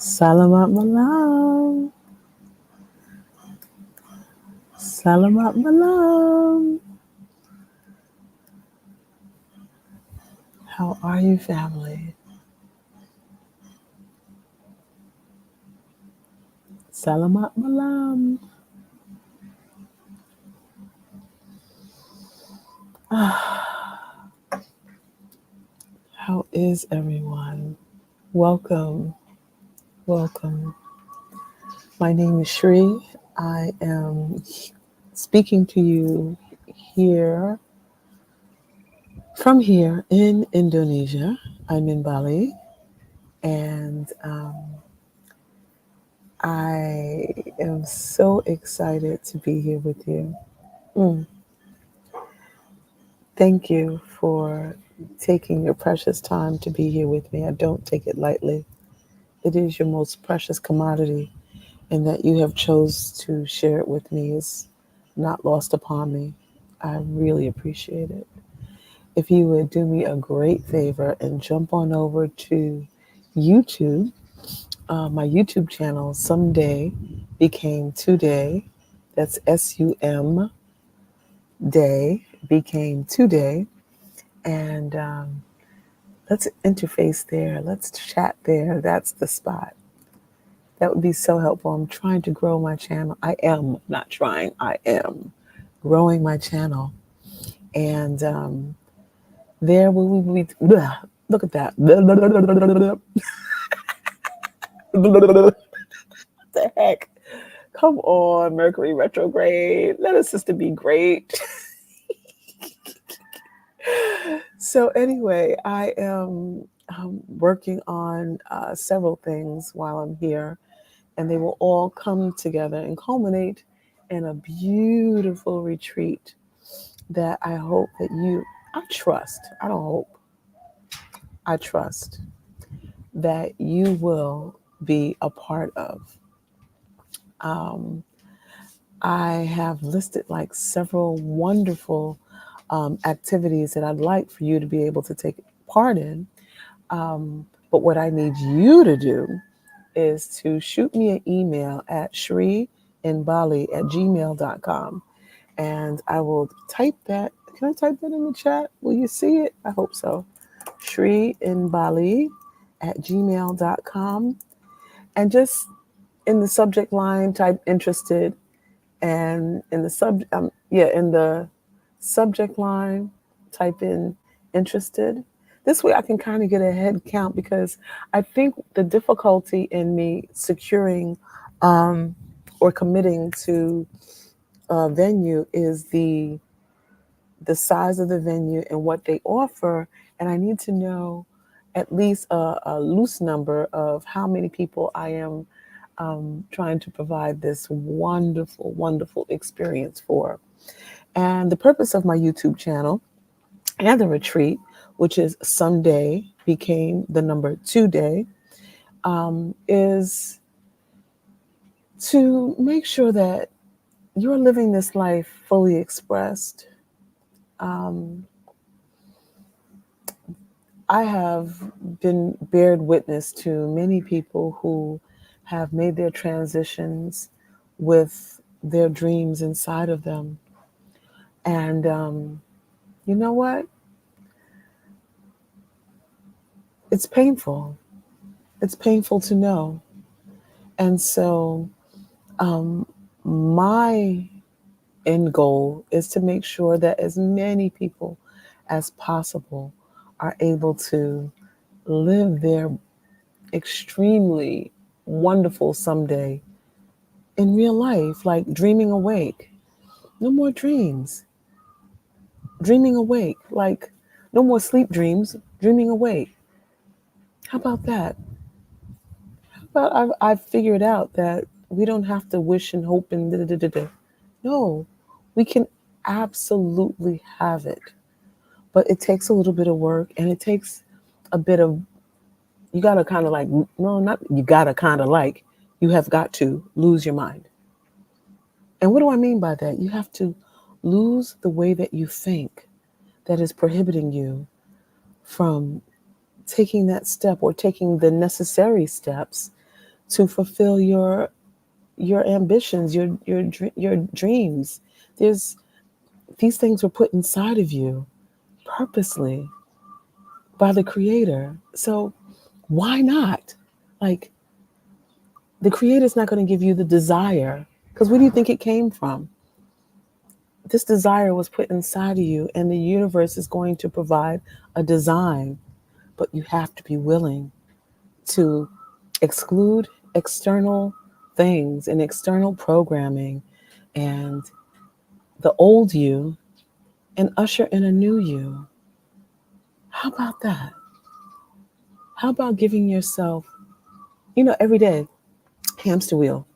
Salamat malam. Salamat malam. How are you, family? Salamat malam. How is everyone? Welcome. Welcome. My name is Shri. I am speaking to you here from here in Indonesia. I'm in Bali, and I am so excited to be here with you. Mm. Thank you for taking your precious time to be here with me. I don't take it lightly. It is your most precious commodity, and that you have chose to share it with me is not lost upon me. I really appreciate it. If you would do me a great favor and jump on over to YouTube, my YouTube channel, Someday Became Today. That's SUM Day Became Today. And let's interface there. Let's chat there. That's the spot. That would be so helpful. I'm trying to grow my channel. I am not trying. I am growing my channel. And there we will be. Look at that. What the heck? Come on, Mercury retrograde. Let a sister be great. So anyway, I am working on several things while I'm here, and they will all come together and culminate in a beautiful retreat that I hope that I trust, I don't hope, I trust that you will be a part of. Um, I have listed like several wonderful activities that I'd like for you to be able to take part in. But what I need you to do is to shoot me an email at shriinbali@gmail.com. And I will type that. Can I type that in the chat? Will you see it? I hope so. shriinbali@gmail.com. And just in the subject line, type interested. And in the in the subject line, type in interested. This way I can kind of get a head count, because I think the difficulty in me securing or committing to a venue is the size of the venue and what they offer. And I need to know at least a loose number of how many people I am trying to provide this wonderful, wonderful experience for. And the purpose of my YouTube channel and the retreat, which is Someday Became the number Today, is to make sure that you're living this life fully expressed. Um, I have been bared witness to many people who have made their transitions with their dreams inside of them. And you know what? It's painful. It's painful to know. And so, um, my end goal is to make sure that as many people as possible are able to live their extremely wonderful someday in real life, like dreaming awake. No more dreams. Dreaming awake. Like no more sleep dreams. Dreaming awake. How about that? How about I've figured out that we don't have to wish and hope and da da da da. No, we can absolutely have it. But it takes a little bit of work, and it takes a bit of, you got to kind of like, no, not you got to kind of like, you have got to lose your mind. And what do I mean by that? You have to lose the way that you think that is prohibiting you from taking that step or taking the necessary steps to fulfill your ambitions, your dreams. There's these things were put inside of you purposely by the creator. So why not? Like, the creator's not going to give you the desire, because where do you think it came from? This desire was put inside of you, and the universe is going to provide a design, but you have to be willing to exclude external things and external programming and the old you and usher in a new you. How about that? How about giving yourself, every day, hamster wheel,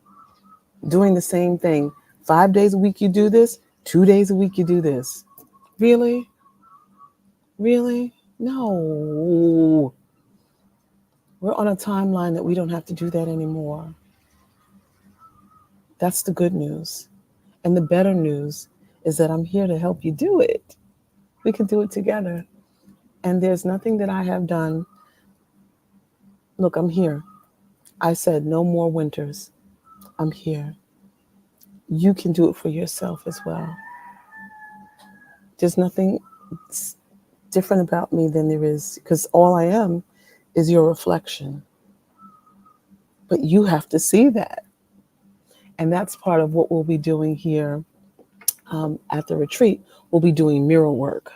doing the same thing? 5 days a week you do this, 2 days a week you do this. Really? Really? No. We're on a timeline that we don't have to do that anymore. That's the good news. And the better news is that I'm here to help you do it. We can do it together. And there's nothing that I have done. Look, I'm here. I said no more winters. I'm here. You can do it for yourself as well. There's nothing different about me than there is, because all I am is your reflection. But you have to see that. And that's part of what we'll be doing here at the retreat. We'll be doing mirror work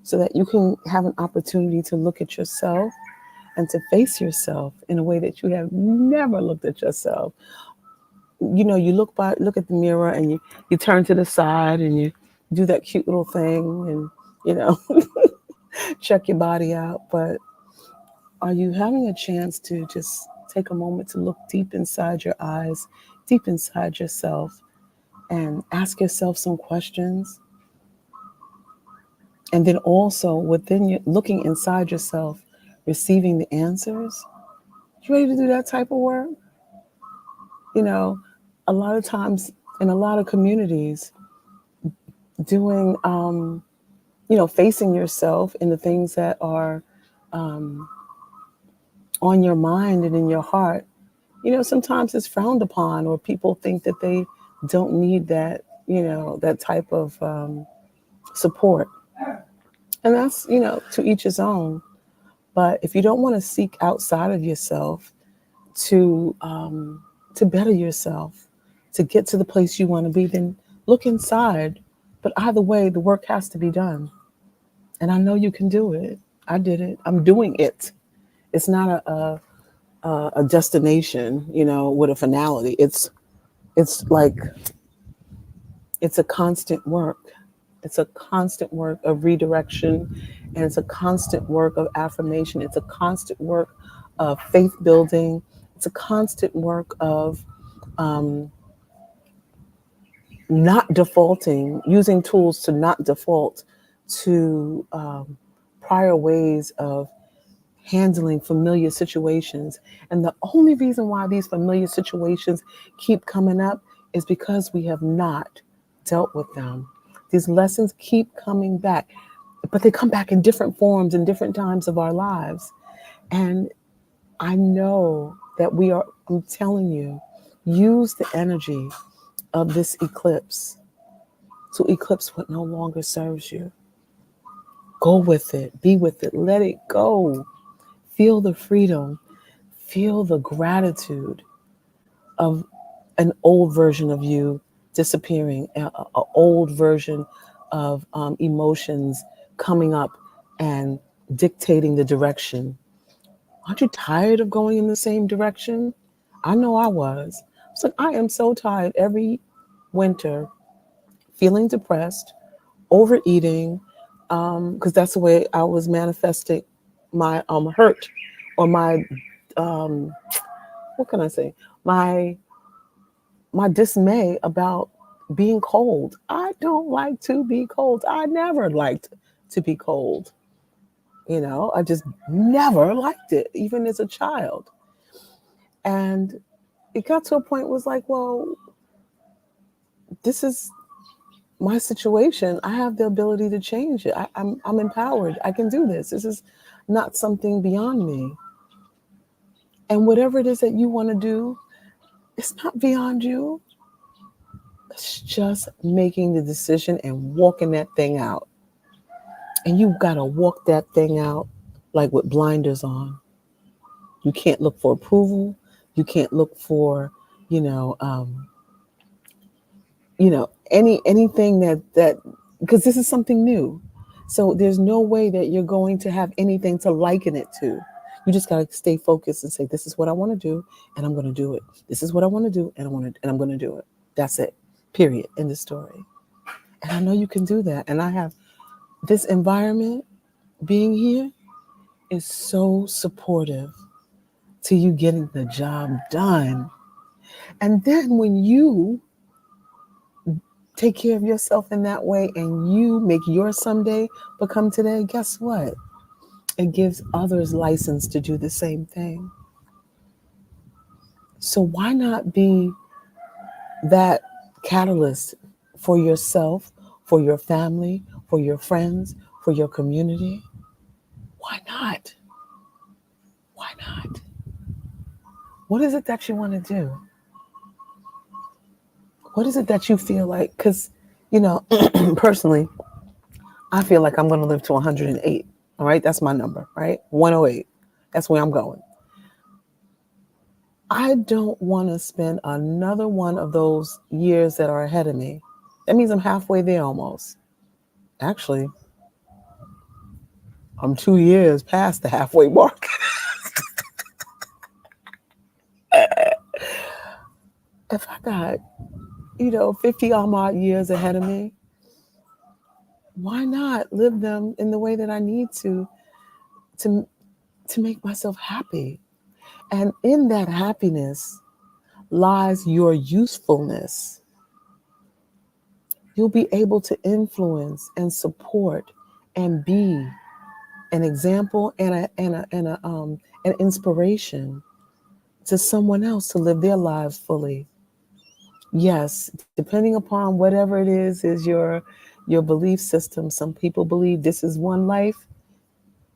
so that you can have an opportunity to look at yourself and to face yourself in a way that you have never looked at yourself. You look at the mirror and you turn to the side and you do that cute little thing and, check your body out. But are you having a chance to just take a moment to look deep inside your eyes, deep inside yourself, and ask yourself some questions? And then also within you, looking inside yourself, receiving the answers. You ready to do that type of work? A lot of times in a lot of communities, doing, facing yourself in the things that are on your mind and in your heart, sometimes it's frowned upon, or people think that they don't need that, that type of support. And that's, to each his own. But if you don't want to seek outside of yourself to better yourself, to get to the place you want to be, then look inside. But either way, the work has to be done. And I know you can do it. I did it. I'm doing it. It's not a destination, with a finality. It's like, it's a constant work. It's a constant work of redirection, and it's a constant work of affirmation. It's a constant work of faith building. It's a constant work of not defaulting, using tools to not default to prior ways of handling familiar situations. And the only reason why these familiar situations keep coming up is because we have not dealt with them. These lessons keep coming back, but they come back in different forms in different times of our lives. And I know that I'm telling you, use the energy of this eclipse to eclipse what no longer serves you. Go with it, be with it, let it go. Feel the freedom, feel the gratitude of an old version of you disappearing, an old version of emotions coming up and dictating the direction. Aren't you tired of going in the same direction? I know I was. So I am so tired every winter, feeling depressed, overeating, because that's the way I was manifesting my hurt, or my what can I say? My dismay about being cold. I don't like to be cold. I never liked to be cold. I just never liked it, even as a child. And it got to a point where it was like, well, this is my situation. I have the ability to change it. I'm empowered. I can do this. This is not something beyond me. And whatever it is that you want to do, it's not beyond you. It's just making the decision and walking that thing out. And you've got to walk that thing out like with blinders on. You can't look for approval. You can't look for, you know, anything that because this is something new. So there's no way that you're going to have anything to liken it to. You just got to stay focused and say, this is what I want to do, and I'm going to do it. This is what I want to do, and I'm going to do it. That's it. Period. End of story. And I know you can do that. And I have this environment being here is so supportive to you getting the job done. And then when you take care of yourself in that way and you make your someday become today, guess what? It gives others license to do the same thing. So why not be that catalyst for yourself, for your family, for your friends, for your community? Why not? Why not? What is it that you want to do? What is it that you feel like? Because, personally, I feel like I'm going to live to 108. All right. That's my number, right? 108. That's where I'm going. I don't want to spend another one of those years that are ahead of me. That means I'm halfway there almost. Actually, I'm 2 years past the halfway mark. If I got, 50 odd years ahead of me, why not live them in the way that I need to to make myself happy? And in that happiness lies your usefulness. You'll be able to influence and support and be an example and an inspiration to someone else to live their lives fully. Yes, depending upon whatever it is your belief system. Some people believe this is one life.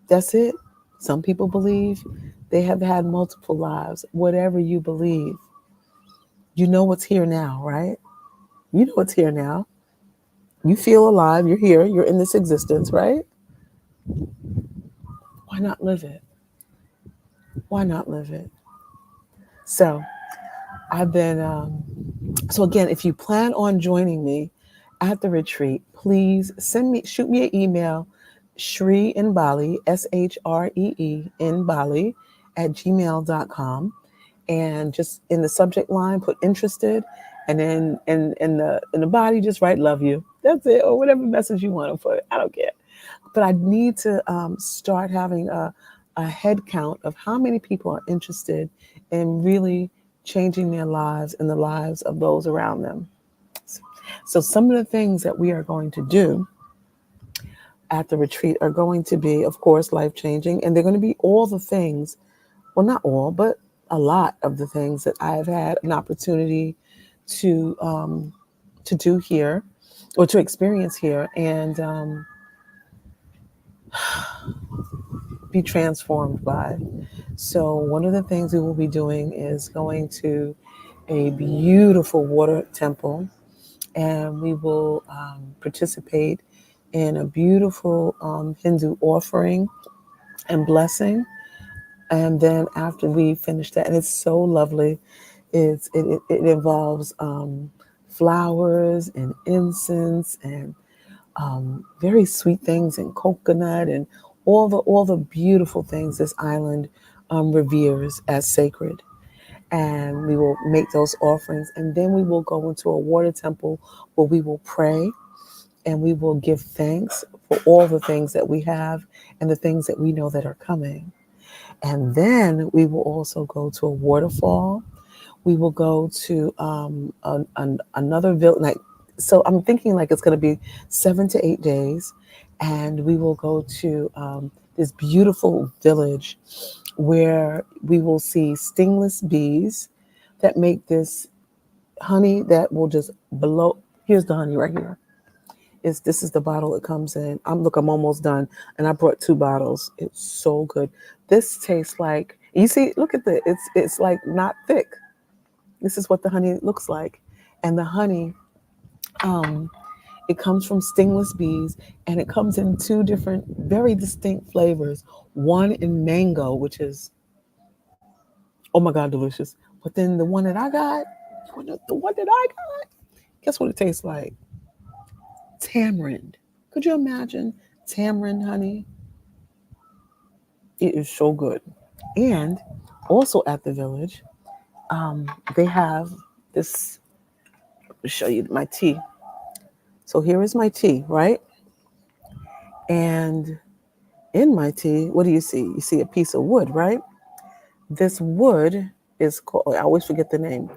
That's it. Some people believe they have had multiple lives. Whatever you believe, you know what's here now, right? You know what's here now. You feel alive. You're here. You're in this existence, right? Why not live it? Why not live it? So I've been, so again, if you plan on joining me at the retreat, please shoot me an email, Shree in Bali, SHREE in Bali at gmail.com. And just in the subject line, put interested. And then in the body, just write love you. That's it. Or whatever message you want to put. I don't care. But I need to start having a head count of how many people are interested in really changing their lives and the lives of those around them. So some of the things that we are going to do at the retreat are going to be, of course, life changing, and they're going to be all the things. Well, not all, but a lot of the things that I have had an opportunity to do here, or to experience here, and be transformed by. So one of the things we will be doing is going to a beautiful water temple, and we will participate in a beautiful Hindu offering and blessing. And then after we finish that, and it's so lovely, it involves flowers and incense and very sweet things and coconut and all the beautiful things this island reveres as sacred. And we will make those offerings, and then we will go into a water temple where we will pray and we will give thanks for all the things that we have and the things that we know that are coming. And then we will also go to a waterfall. We will go to another village. So I'm thinking like it's going to be 7 to 8 days. And we will go to this beautiful village where we will see stingless bees that make this honey that will just blow. Here's the honey right here. This is the bottle it comes in. I'm almost done, and I brought 2 bottles. It's so good. This tastes like You see, look at the it's like not thick. This is what the honey looks like. And the honey, um, it comes from stingless bees, and it comes in two different, very distinct flavors. One in mango, which is, oh my God, delicious. But then the one that I got, the one that I got, guess what it tastes like? Tamarind. Could you imagine tamarind honey? It is so good. And also at the village, they have this. Let me show you my tea. So here is my tea, right? And in my tea, what do you see? You see a piece of wood, right? This wood is called, I always forget the name.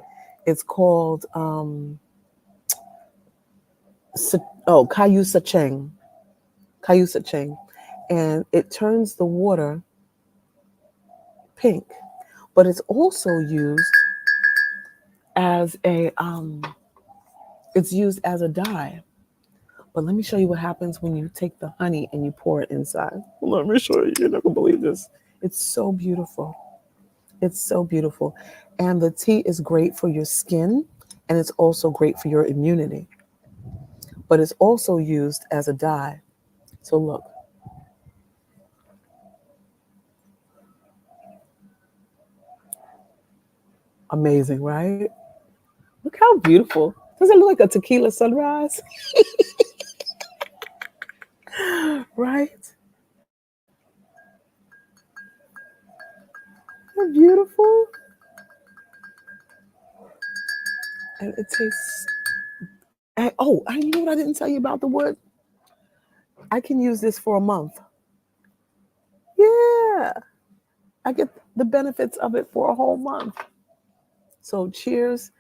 It's called, Kayu Sacheng. Kayu Sacheng. And it turns the water pink. But it's also as a, um, it's used as a dye. But let me show you what happens when you take the honey and you pour it inside. Let me show you. You're not gonna believe this. It's so beautiful. It's so beautiful. And the tea is great for your skin, and it's also great for your immunity. But it's also used as a dye. So look, amazing, right? Look how beautiful. Does it look like a tequila sunrise? Right? Isn't that beautiful? And it tastes. And, oh, I know what I didn't tell you about the wood. I can use this for a month. Yeah, I get the benefits of it for a whole month. So cheers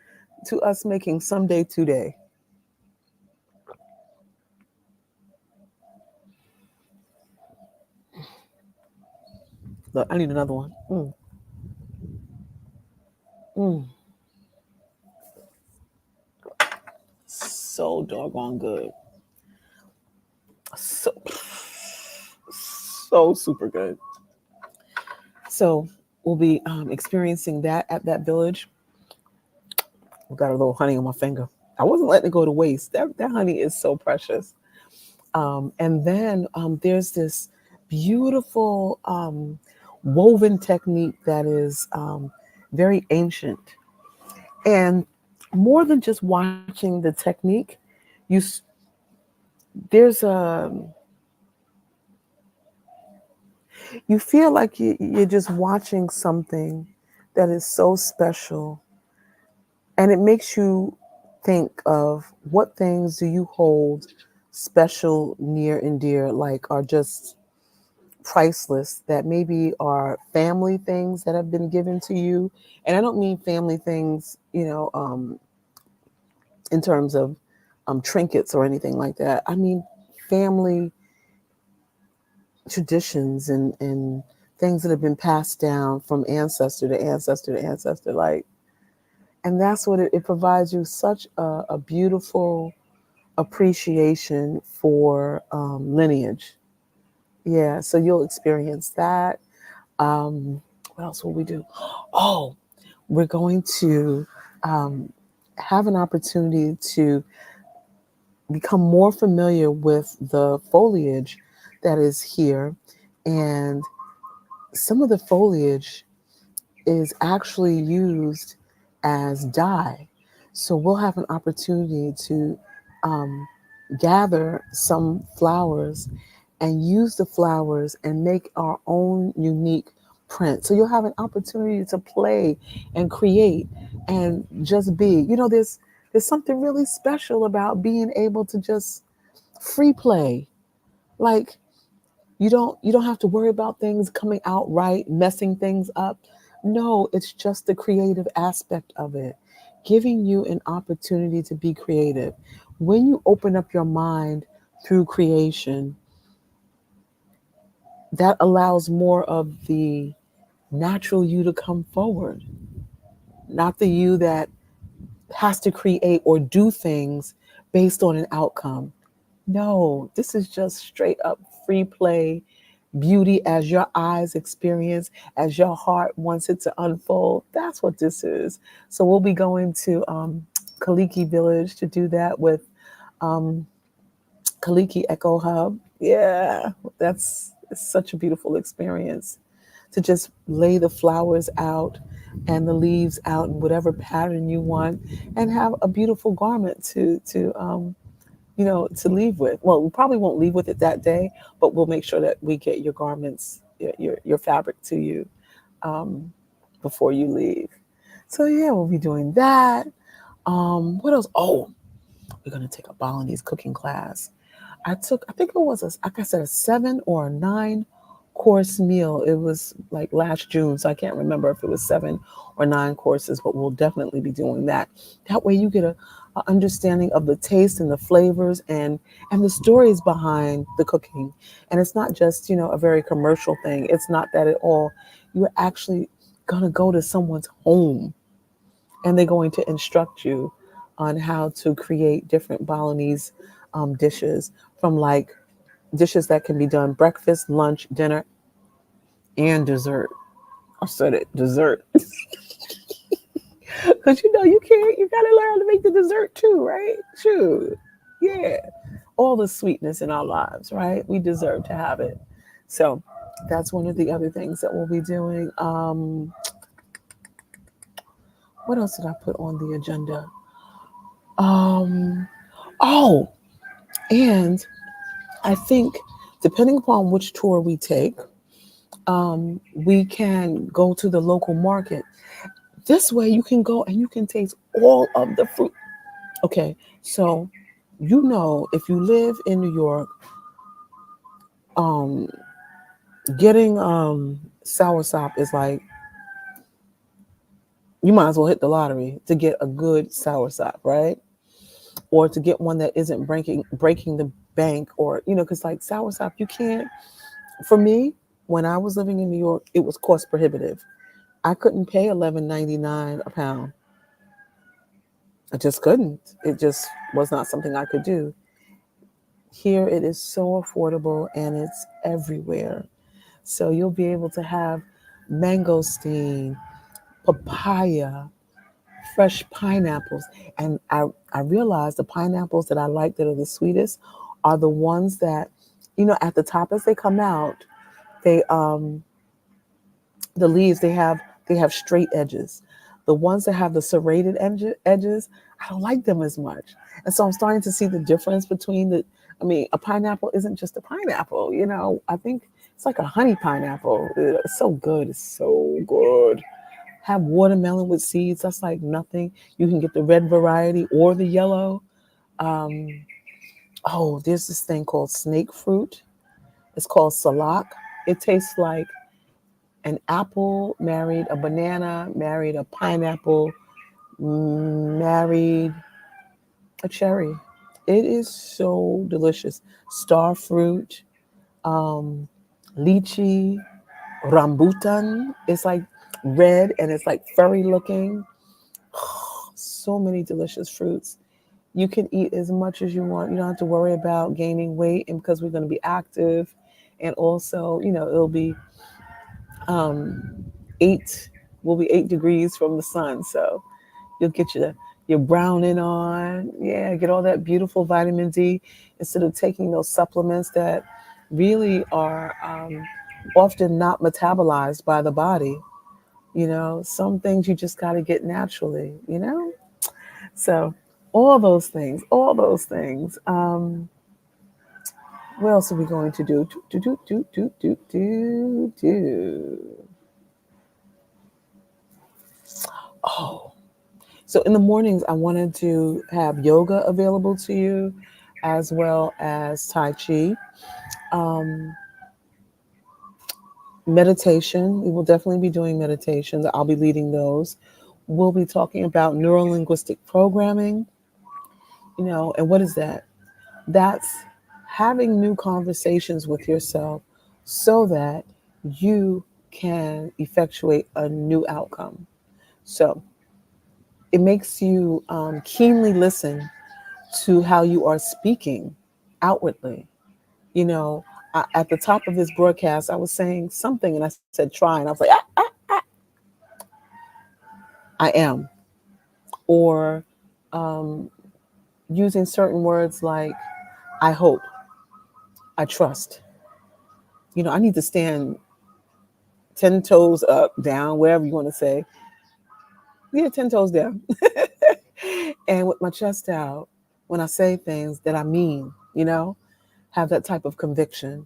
to us making someday today. Look, I need another one. Mm. So doggone good. So so super good. So we'll be experiencing that at that village. We got a little honey on my finger. I wasn't letting it go to waste. That honey is so precious. And then there's this beautiful woven technique that is very ancient. And more than just watching the technique, you there's a you feel like you're just watching something that is so special, and it makes you think of what things do you hold special, near and dear, like are just priceless, that maybe are family things that have been given to you. And I don't mean family things, in terms of trinkets or anything like that. I mean family traditions and things that have been passed down from ancestor to ancestor to ancestor. Like, and that's what it provides you such a beautiful appreciation for lineage. Yeah, so you'll experience that. What else will we do? Oh, we're going to um, have an opportunity to become more familiar with the foliage that is here. And some of the foliage is actually used as dye. So we'll have an opportunity to um, gather some flowers and use the flowers and make our own unique print. So you'll have an opportunity to play and create and just be. There's something really special about being able to just free play. Like you don't have to worry about things coming out right, messing things up. No, it's just the creative aspect of it, giving you an opportunity to be creative. When you open up your mind through creation, that allows more of the natural you to come forward, not the you that has to create or do things based on an outcome. No, this is just straight up free play beauty as your eyes experience, as your heart wants it to unfold. That's what this is. So we'll be going to Kaliki Village to do that with um, Kaliki Echo Hub. Yeah, that's it's such a beautiful experience to just lay the flowers out and the leaves out in whatever pattern you want and have a beautiful garment to leave with. Well, we probably won't leave with it that day, but we'll make sure that we get your garments, your fabric to you um, before you leave. So yeah, we'll be doing that. What else? Oh, we're gonna take a Balinese cooking class. I think it was like I said, a 7 or 9 course meal. It was like last June, so I can't remember if it was 7 or 9 courses, but we'll definitely be doing that. That way you get a understanding of the taste and the flavors and the stories behind the cooking. And it's not just, a very commercial thing. It's not that at all. You're actually gonna go to someone's home and they're going to instruct you on how to create different Balinese dishes from like dishes that can be done breakfast, lunch, dinner, and dessert. I said it, dessert. Because you gotta learn how to make the dessert too, right? True. Yeah. All the sweetness in our lives, right? We deserve to have it. So that's one of the other things that we'll be doing. What else did I put on the agenda? Um, oh, and I think depending upon which tour we take, we can go to the local market. This way, you can go and you can taste all of the fruit. Okay, so if you live in New York, um, getting soursop is like you might as well hit the lottery to get a good soursop, right? Or to get one that isn't breaking the bank, or because like soursop, you can't. For me, when I was living in New York, it was cost prohibitive. I couldn't pay 11.99 a pound. I just couldn't. It just was not something I could do. Here it is so affordable and it's everywhere. So you'll be able to have mangosteen, papaya, fresh pineapples. And I realized the pineapples that I like that are the sweetest are the ones that, at the top as they come out, they the leaves they have straight edges. The ones that have the serrated edges, I don't like them as much. And so I'm starting to see the difference between a pineapple isn't just a pineapple. I think it's like a honey pineapple. It's so good. It's so good. Have watermelon with seeds. That's like nothing. You can get the red variety or the yellow. Um, oh, there's this thing called snake fruit. It's called salak. It tastes like an apple married a banana, married a pineapple, married a cherry. It is so delicious. Star fruit, um, lychee, rambutan. It's like red and it's like furry looking. So many delicious fruits. You can eat as much as you want. You don't have to worry about gaining weight, and because we're going to be active, and also, it'll be um, eight. Will be 8 degrees from the sun, so you'll get your browning on. Yeah, get all that beautiful vitamin D instead of taking those supplements that really are often not metabolized by the body. Some things you just got to get naturally. So all those things, all those things. What else are we going to do? Do, do, do, do, do, do, do. Oh, so in the mornings, I wanted to have yoga available to you as well as Tai Chi. Um, Meditation, we will definitely be doing meditations. I'll be leading those. We'll be talking about neuro linguistic programming, and what is that? That's having new conversations with yourself so that you can effectuate a new outcome. So it makes you keenly listen to how you are speaking outwardly. You know, at the top of this broadcast, I was saying something and I said try, and I was like, I am. Or um, using certain words like I hope, I trust. I need to stand 10 toes up, down, wherever you want to say. Yeah, 10 toes down. And with my chest out, when I say things that I mean, have that type of conviction.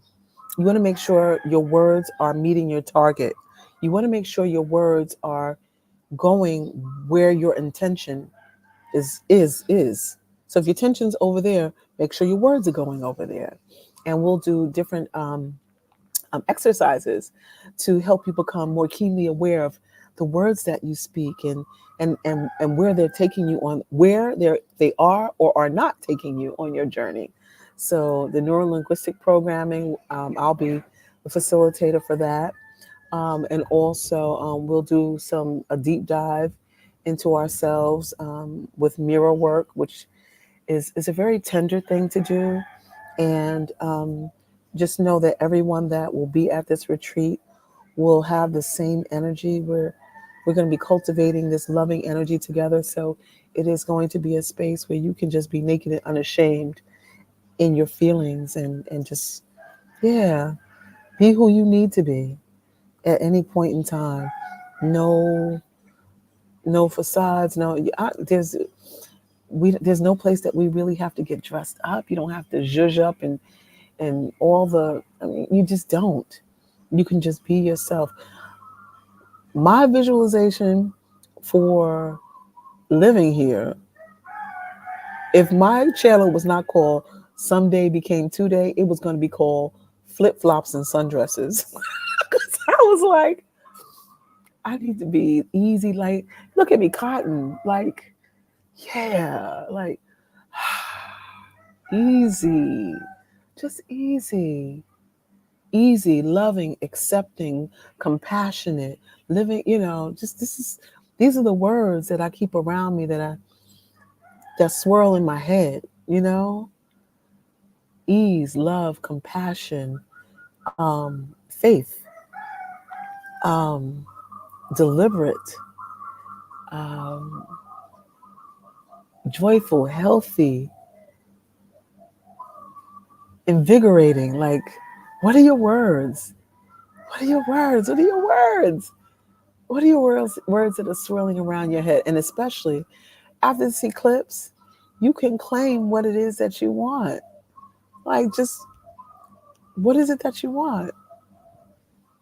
You want to make sure your words are meeting your target. You want to make sure your words are going where your intention is. So if your intention's over there, make sure your words are going over there. And we'll do different exercises to help you become more keenly aware of the words that you speak, and where they're taking you on, where they are or are not taking you on your journey. So the neuro linguistic programming, I'll be the facilitator for that. And also we'll do a deep dive into ourselves with mirror work, which is a very tender thing to do. And just know that everyone that will be at this retreat will have the same energy. We're going to be cultivating this loving energy together. So it is going to be a space where you can just be naked and unashamed in your feelings, and just, yeah, be who you need to be at any point in time. No, no facades. No, there's no place that we really have to get dressed up. You don't have to zhuzh up and all the. I mean, you just don't. You can just be yourself. My visualization for living here, if my channel was not called Someday Became Today, it was going to be called Flip Flops and Sundresses. Because I was like, I need to be easy. Like, look at me, cotton. Like, yeah, like, easy. Just easy. Easy, loving, accepting, compassionate, living, just these are the words that I keep around me that swirl in my head. Ease, love, compassion, faith, um, deliberate, um, joyful, healthy, invigorating. Like, what are your words? What are your words? What are your words? What are your words that are swirling around your head? And especially after this eclipse, you can claim what it is that you want. Like, just what is it that you want?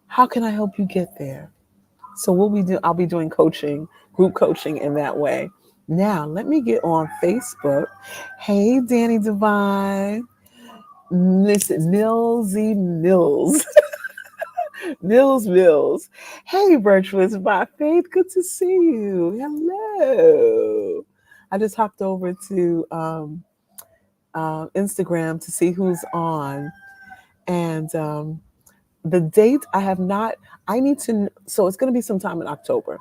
How can I help you get there? So I'll be doing coaching, group coaching in that way. Now, let me get on Facebook. Hey, Danny Divine. Listen, Millsy Mills. Mills. Hey, Virtuous by Faith. Good to see you. Hello. I just hopped over to Instagram to see who's on. And the date I have not, I need to, so it's going to be sometime in October.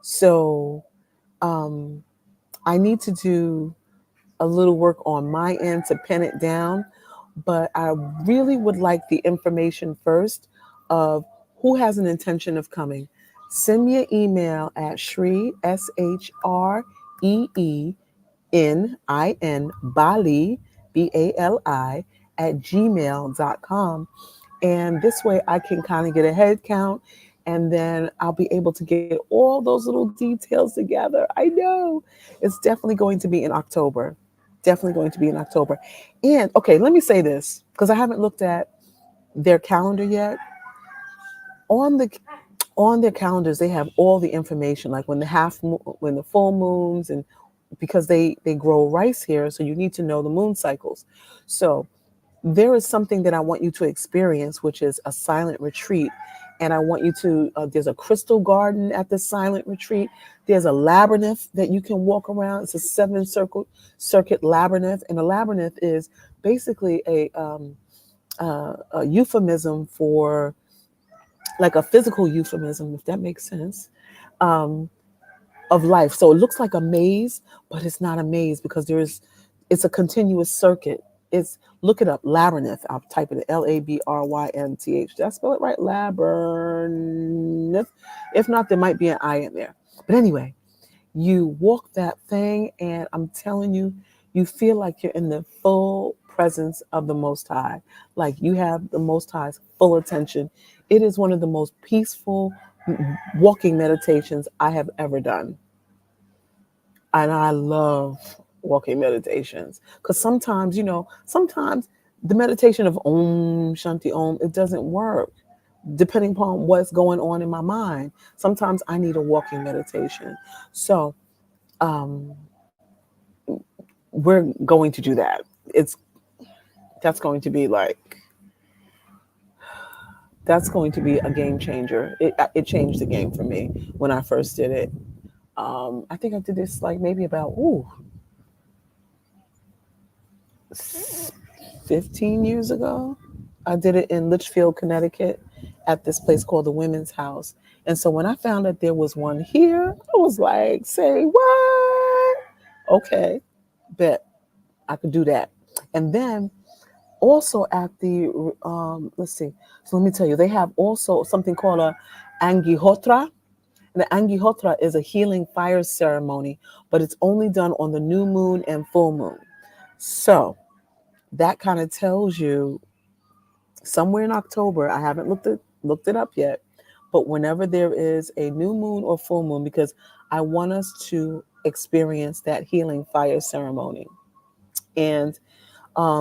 So um, I need to do a little work on my end to pin it down. But I really would like the information first of who has an intention of coming. Send me an email at Shree, SHREENIN, Bali, BALI, at gmail.com. And this way I can kind of get a head count, and then I'll be able to get all those little details together. I know it's definitely going to be in October. Definitely going to be in October. And okay, let me say this because I haven't looked at their calendar yet. On the on their calendars, they have all the information, like when the full moons, and because they grow rice here, so you need to know the moon cycles. So there is something that I want you to experience, which is a silent retreat. And I want you to, there's a crystal garden at the silent retreat. There's a labyrinth that you can walk around. It's a circuit labyrinth. And a labyrinth is basically a euphemism for, like a physical euphemism, if that makes sense, um, of life. So it looks like a maze, but it's not a maze because it's a continuous circuit. It's look it up, labyrinth. I'll type it Labryntth. Did I spell it right? Labyrinth. If not, there might be an I in there. But anyway, you walk that thing, and I'm telling you, you feel like you're in the full presence of the Most High. Like you have the Most High's full attention. It is one of the most peaceful walking meditations I have ever done. And I love walking meditations because sometimes, sometimes the meditation of Om Shanti Om, it doesn't work depending upon what's going on in my mind. Sometimes I need a walking meditation. So um, we're going to do that. It's that's going to be like that's going to be a game changer. It changed the game for me when I first did it. I think I did this like maybe about 15 years ago. I did it in Litchfield, Connecticut at this place called the Women's House. And so when I found that there was one here, I was like, say what? Okay, bet I could do that. And then also at the, let's see, so let me tell you, they have also something called a Angihotra. And the Angihotra is a healing fire ceremony, but it's only done on the new moon and full moon. So that kind of tells you somewhere in October. I haven't looked it up yet, but whenever there is a new moon or full moon, because I want us to experience that healing fire ceremony. And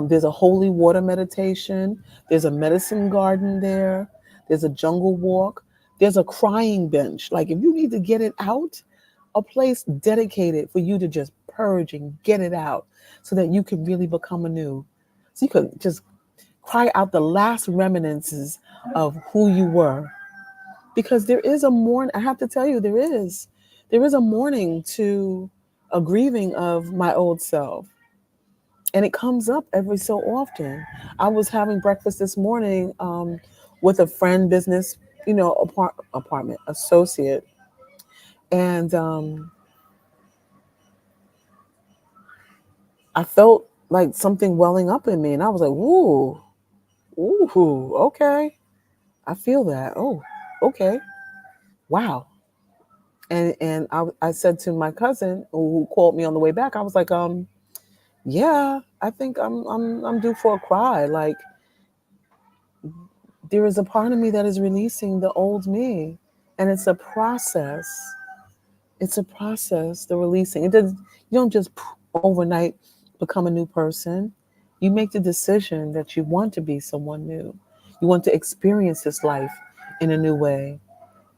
there's a holy water meditation. There's a medicine garden there. There's a jungle walk. There's a crying bench. Like if you need to get it out, a place dedicated for you to just purge and get it out so that you can really become anew. So you could just cry out the last reminiscences of who you were. Because there is a mourning, I have to tell you, there is a mourning to a grieving of my old self. And it comes up every so often. I was having breakfast this morning with a friend, business, apartment associate, and I felt like something welling up in me, and I was like, "Ooh, ooh, okay, I feel that. Oh, okay, wow." And I said to my cousin who called me on the way back, I was like, yeah, I think I'm due for a cry. Like there is a part of me that is releasing the old me, and it's a process. It's a process. The releasing. It doesn't. You don't just overnight become a new person. You make the decision that you want to be someone new. You want to experience this life in a new way,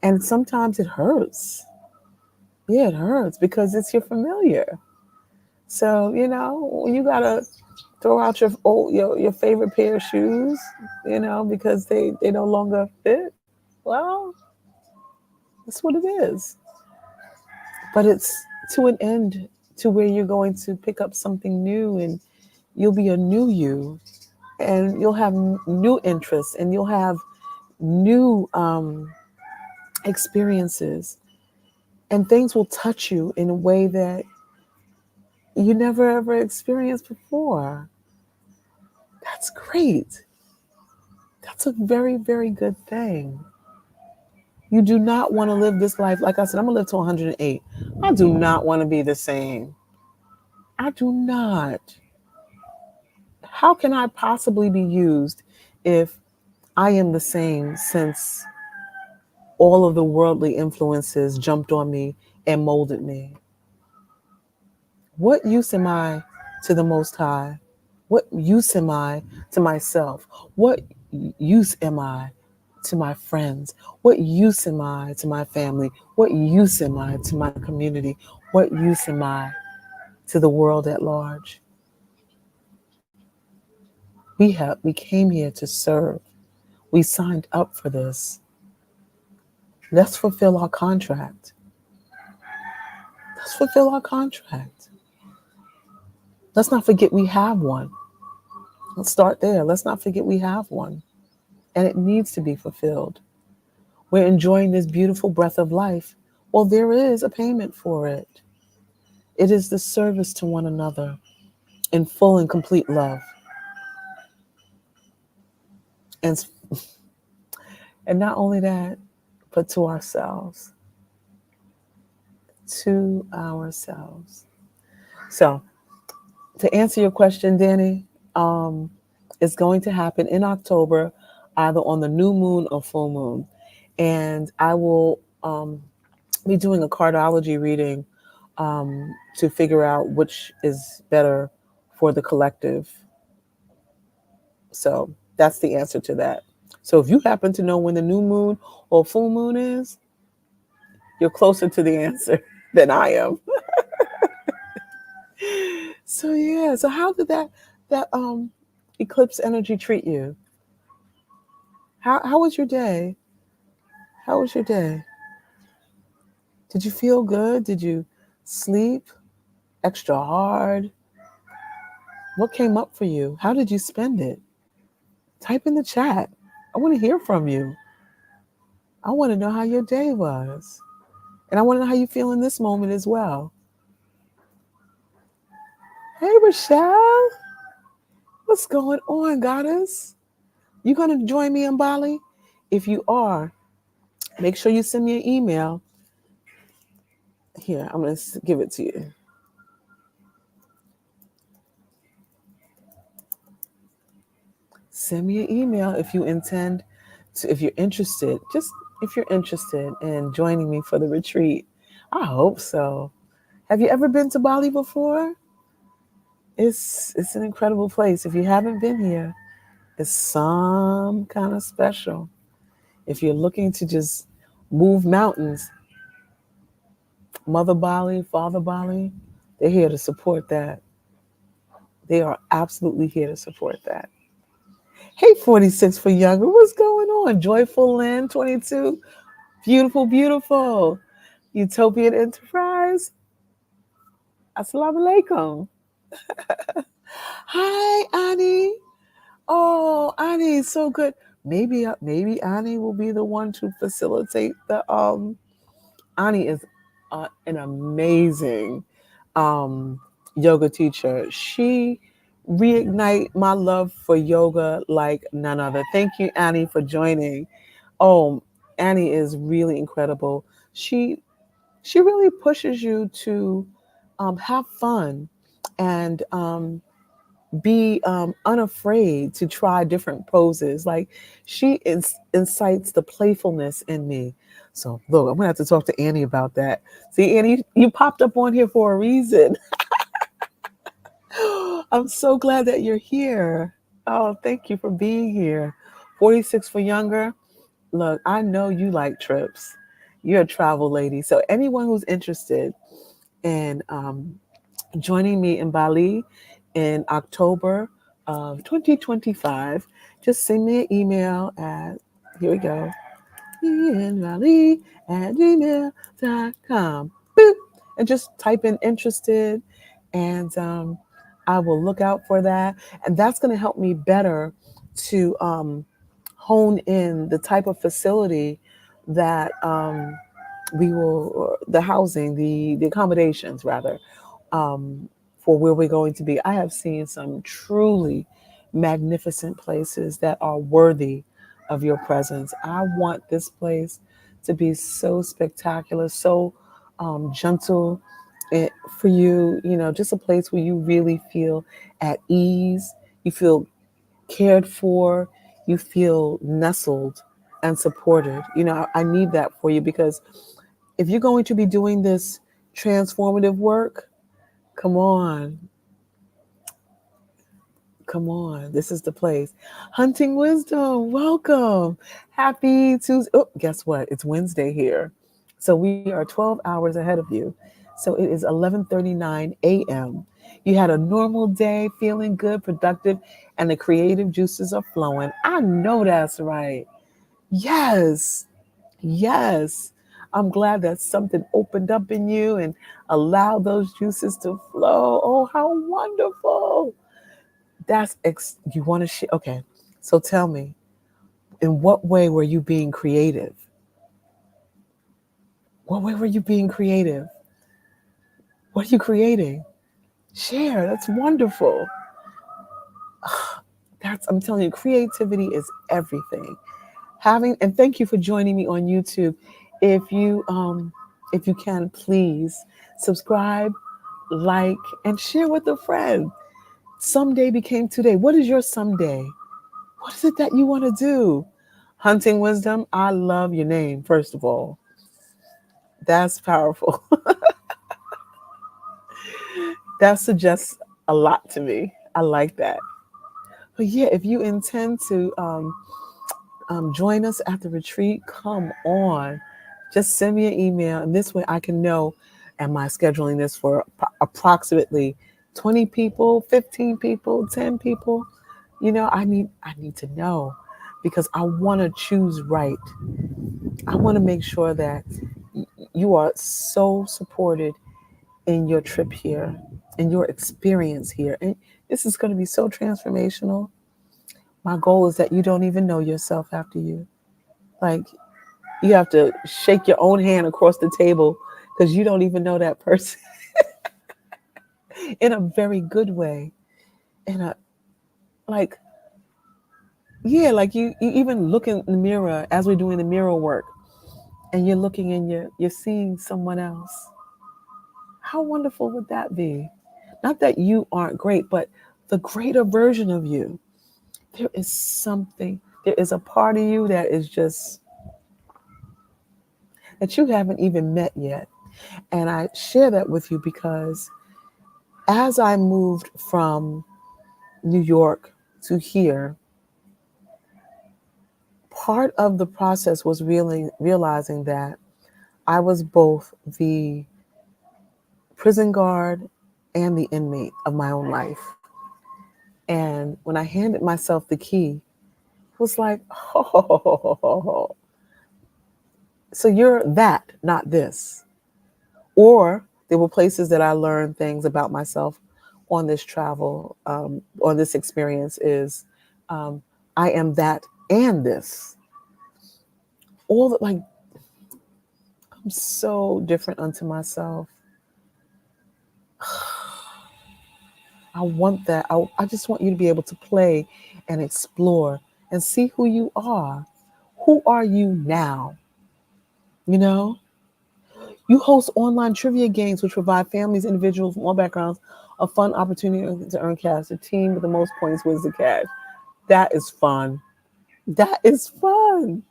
and sometimes it hurts. Yeah, it hurts because it's your familiar. So you gotta throw out your favorite pair of shoes, because they no longer fit. Well, that's what it is. But it's to an end to where you're going to pick up something new, and you'll be a new you, and you'll have new interests, and you'll have new experiences, and things will touch you in a way that you never ever experienced before. That's great. That's a very, very good thing. You do not want to live this life. Like I said, I'm going to live to 108. I do not want to be the same. I do not. How can I possibly be used if I am the same since all of the worldly influences jumped on me and molded me? What use am I to the Most High? What use am I to myself? What use am I to my friends? What use am I to my family? What use am I to my community? What use am I to the world at large? We came here to serve. We signed up for this. Let's fulfill our contract. Let's fulfill our contract. Let's not forget we have one. Let's start there. Let's not forget we have one. And it needs to be fulfilled. We're enjoying this beautiful breath of life. Well, there is a payment for it. It is the service to one another in full and complete love. And and not only that, but to ourselves. To ourselves. So to answer your question, Danny, um, it's going to happen in October, either on the new moon or full moon. And I will be doing a cardology reading to figure out which is better for the collective. So that's the answer to that. So if you happen to know when the new moon or full moon is, you're closer to the answer than I am. So yeah. So how did that eclipse energy treat you? How was your day? How was your day? Did you feel good? Did you sleep extra hard? What came up for you? How did you spend it? Type in the chat. I want to hear from you. I want to know how your day was. And I want to know how you feel in this moment as well. Hey, Rochelle. What's going on, goddess? You going to join me in Bali? If you are, make sure you send me an email. Here, I'm going to give it to you. Send me an email if you intend to, if you're interested, just if you're interested in joining me for the retreat. I hope so. Have you ever been to Bali before? It's an incredible place. If you haven't been here, it's some kind of special. If you're looking to just move mountains, Mother Bali, Father Bali, they're here to support that. They are absolutely here to support that. Hey, 46 for younger, what's going on? Joyful Land 22, beautiful, beautiful. Utopian Enterprise, assalamu alaikum. Hi, Annie. Oh, Annie, so good. Maybe Annie will be the one to facilitate the Annie is an amazing um yoga teacher. She reignite my love for yoga like none other. Thank you, Annie, for joining. Oh, Annie is really incredible. She really pushes you to have fun and be unafraid to try different poses. Like incites the playfulness in me. So look, I'm gonna have to talk to Annie about that. See, Annie, you popped up on here for a reason. I'm so glad that you're here. Oh, thank you for being here. 46 for younger. Look, I know you like trips. You're a travel lady. So anyone who's interested in joining me in Bali in October of 2025, just send me an email at, here we go, in Bali at gmail.com. Boop, and just type in interested, and I will look out for that. And that's going to help me better to hone in the type of facility that we will, the housing, the accommodations rather, um, for where we're going to be. I have seen some truly magnificent places that are worthy of your presence. I want this place to be so spectacular, so gentle for you, just a place where you really feel at ease, you feel cared for, you feel nestled and supported. I need that for you because if you're going to be doing this transformative work, come on, come on. This is the place. Hunting Wisdom, welcome. Happy Tuesday. Oh, guess what? It's Wednesday here. So we are 12 hours ahead of you. So it is 11:39 a.m. You had a normal day, feeling good, productive, and the creative juices are flowing. I know that's right. Yes. Yes. I'm glad that something opened up in you and allowed those juices to flow. Oh, how wonderful. You want to share? Okay. So tell me, in what way were you being creative? What way were you being creative? What are you creating? Share. That's wonderful. I'm telling you, creativity is everything. Having and thank you for joining me on YouTube. If you if you can, please subscribe, like, and share with a friend. Someday became today. What is your someday? What is it that you want to do? Hunting wisdom. I love your name. First of all, that's powerful. That suggests a lot to me. I like that. But yeah, if you intend to join us at the retreat, come on. Just send me an email, and this way I can know, am I scheduling this for approximately 20 people, 15 people, 10 people? I need to know because I want to choose right. I want to make sure that you are so supported in your trip here, in your experience here. And this is going to be so transformational. My goal is that you don't even know yourself after you. Like, you have to shake your own hand across the table because you don't even know that person in a very good way. In a, like, yeah, like you even look in the mirror as we're doing the mirror work and you're looking and you're seeing someone else. How wonderful would that be? Not that you aren't great, but the greater version of you. There is something, there is a part of you that is just, that you haven't even met yet. And I share that with you because as I moved from New York to here, part of the process was really realizing that I was both the prison guard and the inmate of my own life. And when I handed myself the key, it was like, oh, so you're that, not this. Or there were places that I learned things about myself on this travel, on this experience is um, I am that and this. All that, like, I'm so different unto myself. I want that. I just want you to be able to play and explore and see who you are. Who are you now? You know, you host online trivia games which provide families, individuals from all backgrounds a fun opportunity to earn cash. The team with the most points wins the cash. That is fun. That is fun.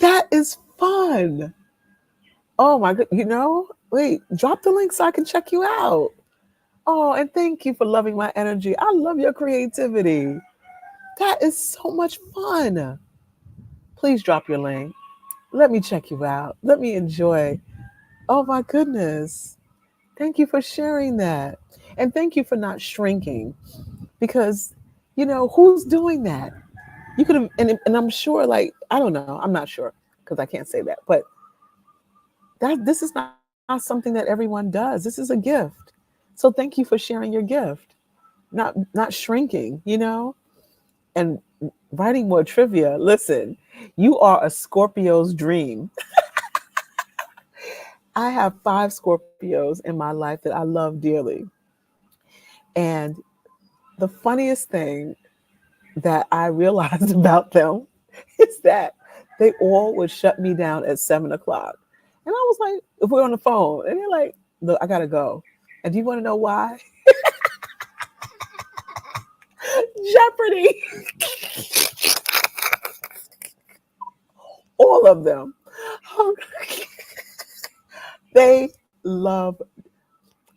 That is fun. Oh my god, wait, drop the link so I can check you out. Oh, and thank you for loving my energy. I love your creativity. That is so much fun. Please drop your link. Let me check you out. Let me enjoy. Oh my goodness. Thank you for sharing that. And thank you for not shrinking because, who's doing that? You could have, and I'm sure, like, I don't know, I'm not sure because I can't say that, but this is not something that everyone does. This is a gift. So thank you for sharing your gift, not shrinking, and writing more trivia. Listen, you are a Scorpio's dream. I have 5 Scorpios in my life that I love dearly. And the funniest thing that I realized about them is that they all would shut me down at 7 o'clock. And I was like, if we're on the phone, and they're like, look, I gotta go. And do you want to know why? Jeopardy. All of them. They love.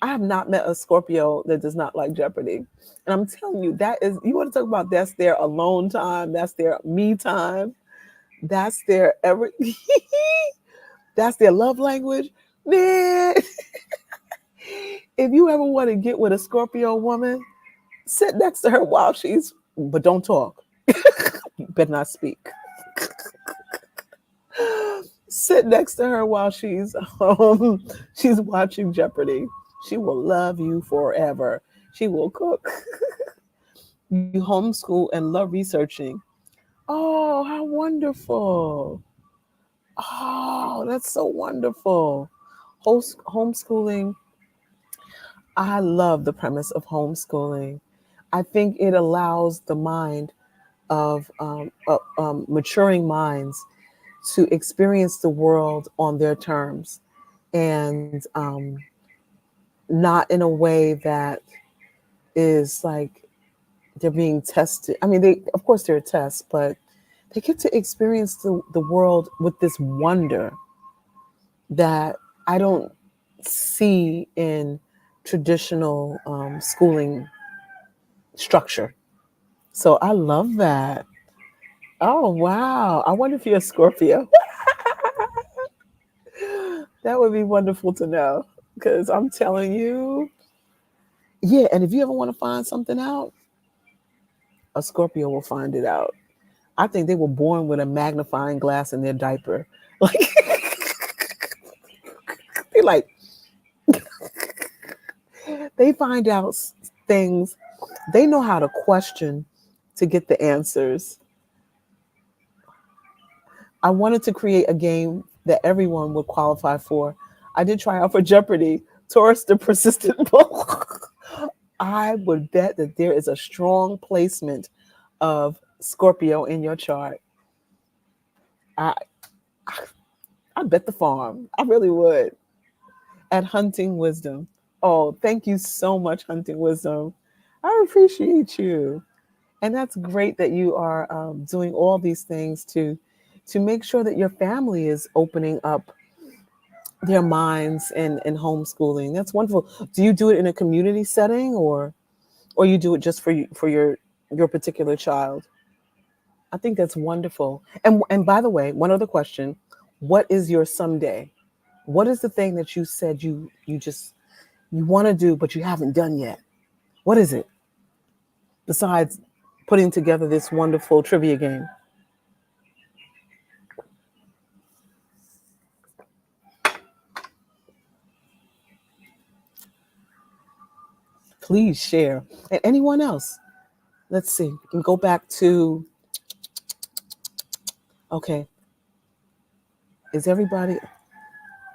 I have not met a Scorpio that does not like Jeopardy. And I'm telling you, that is, you want to talk about that's their alone time, that's their me time, that's their every, that's their love language. Man, if you ever want to get with a Scorpio woman, sit next to her while but don't talk. You better not speak. Sit next to her while she's watching Jeopardy. She will love you forever. She will cook. You homeschool and love researching. Oh, how wonderful. Oh, that's so wonderful. Homeschooling I love the premise of homeschooling. I think it allows the mind of maturing minds to experience the world on their terms, and not in a way that is like they're being tested. I mean, they of course there are tests, but they get to experience the world with this wonder that I don't see in traditional schooling structure. So I love that. Oh wow! I wonder if you're a Scorpio. That would be wonderful to know, because I'm telling you, yeah. And if you ever want to find something out, a Scorpio will find it out. I think they were born with a magnifying glass in their diaper. Like they like they find out things. They know how to question to get the answers. I wanted to create a game that everyone would qualify for. I did try out for Jeopardy. Taurus, the persistent bull. I would bet that there is a strong placement of Scorpio in your chart. I I bet the farm. I really would. At Hunting Wisdom. Oh, thank you so much, Hunting Wisdom. I appreciate you. And that's great that you are doing all these things to make sure that your family is opening up their minds and homeschooling. That's wonderful. Do you do it in a community setting, or you do it just for your particular child? I think that's wonderful. And by the way, one other question: what is your someday? What is the thing that you said you just you want to do but you haven't done yet? What is it besides putting together this wonderful trivia game? Please share. And anyone else? Let's see. And go back to, okay. Is everybody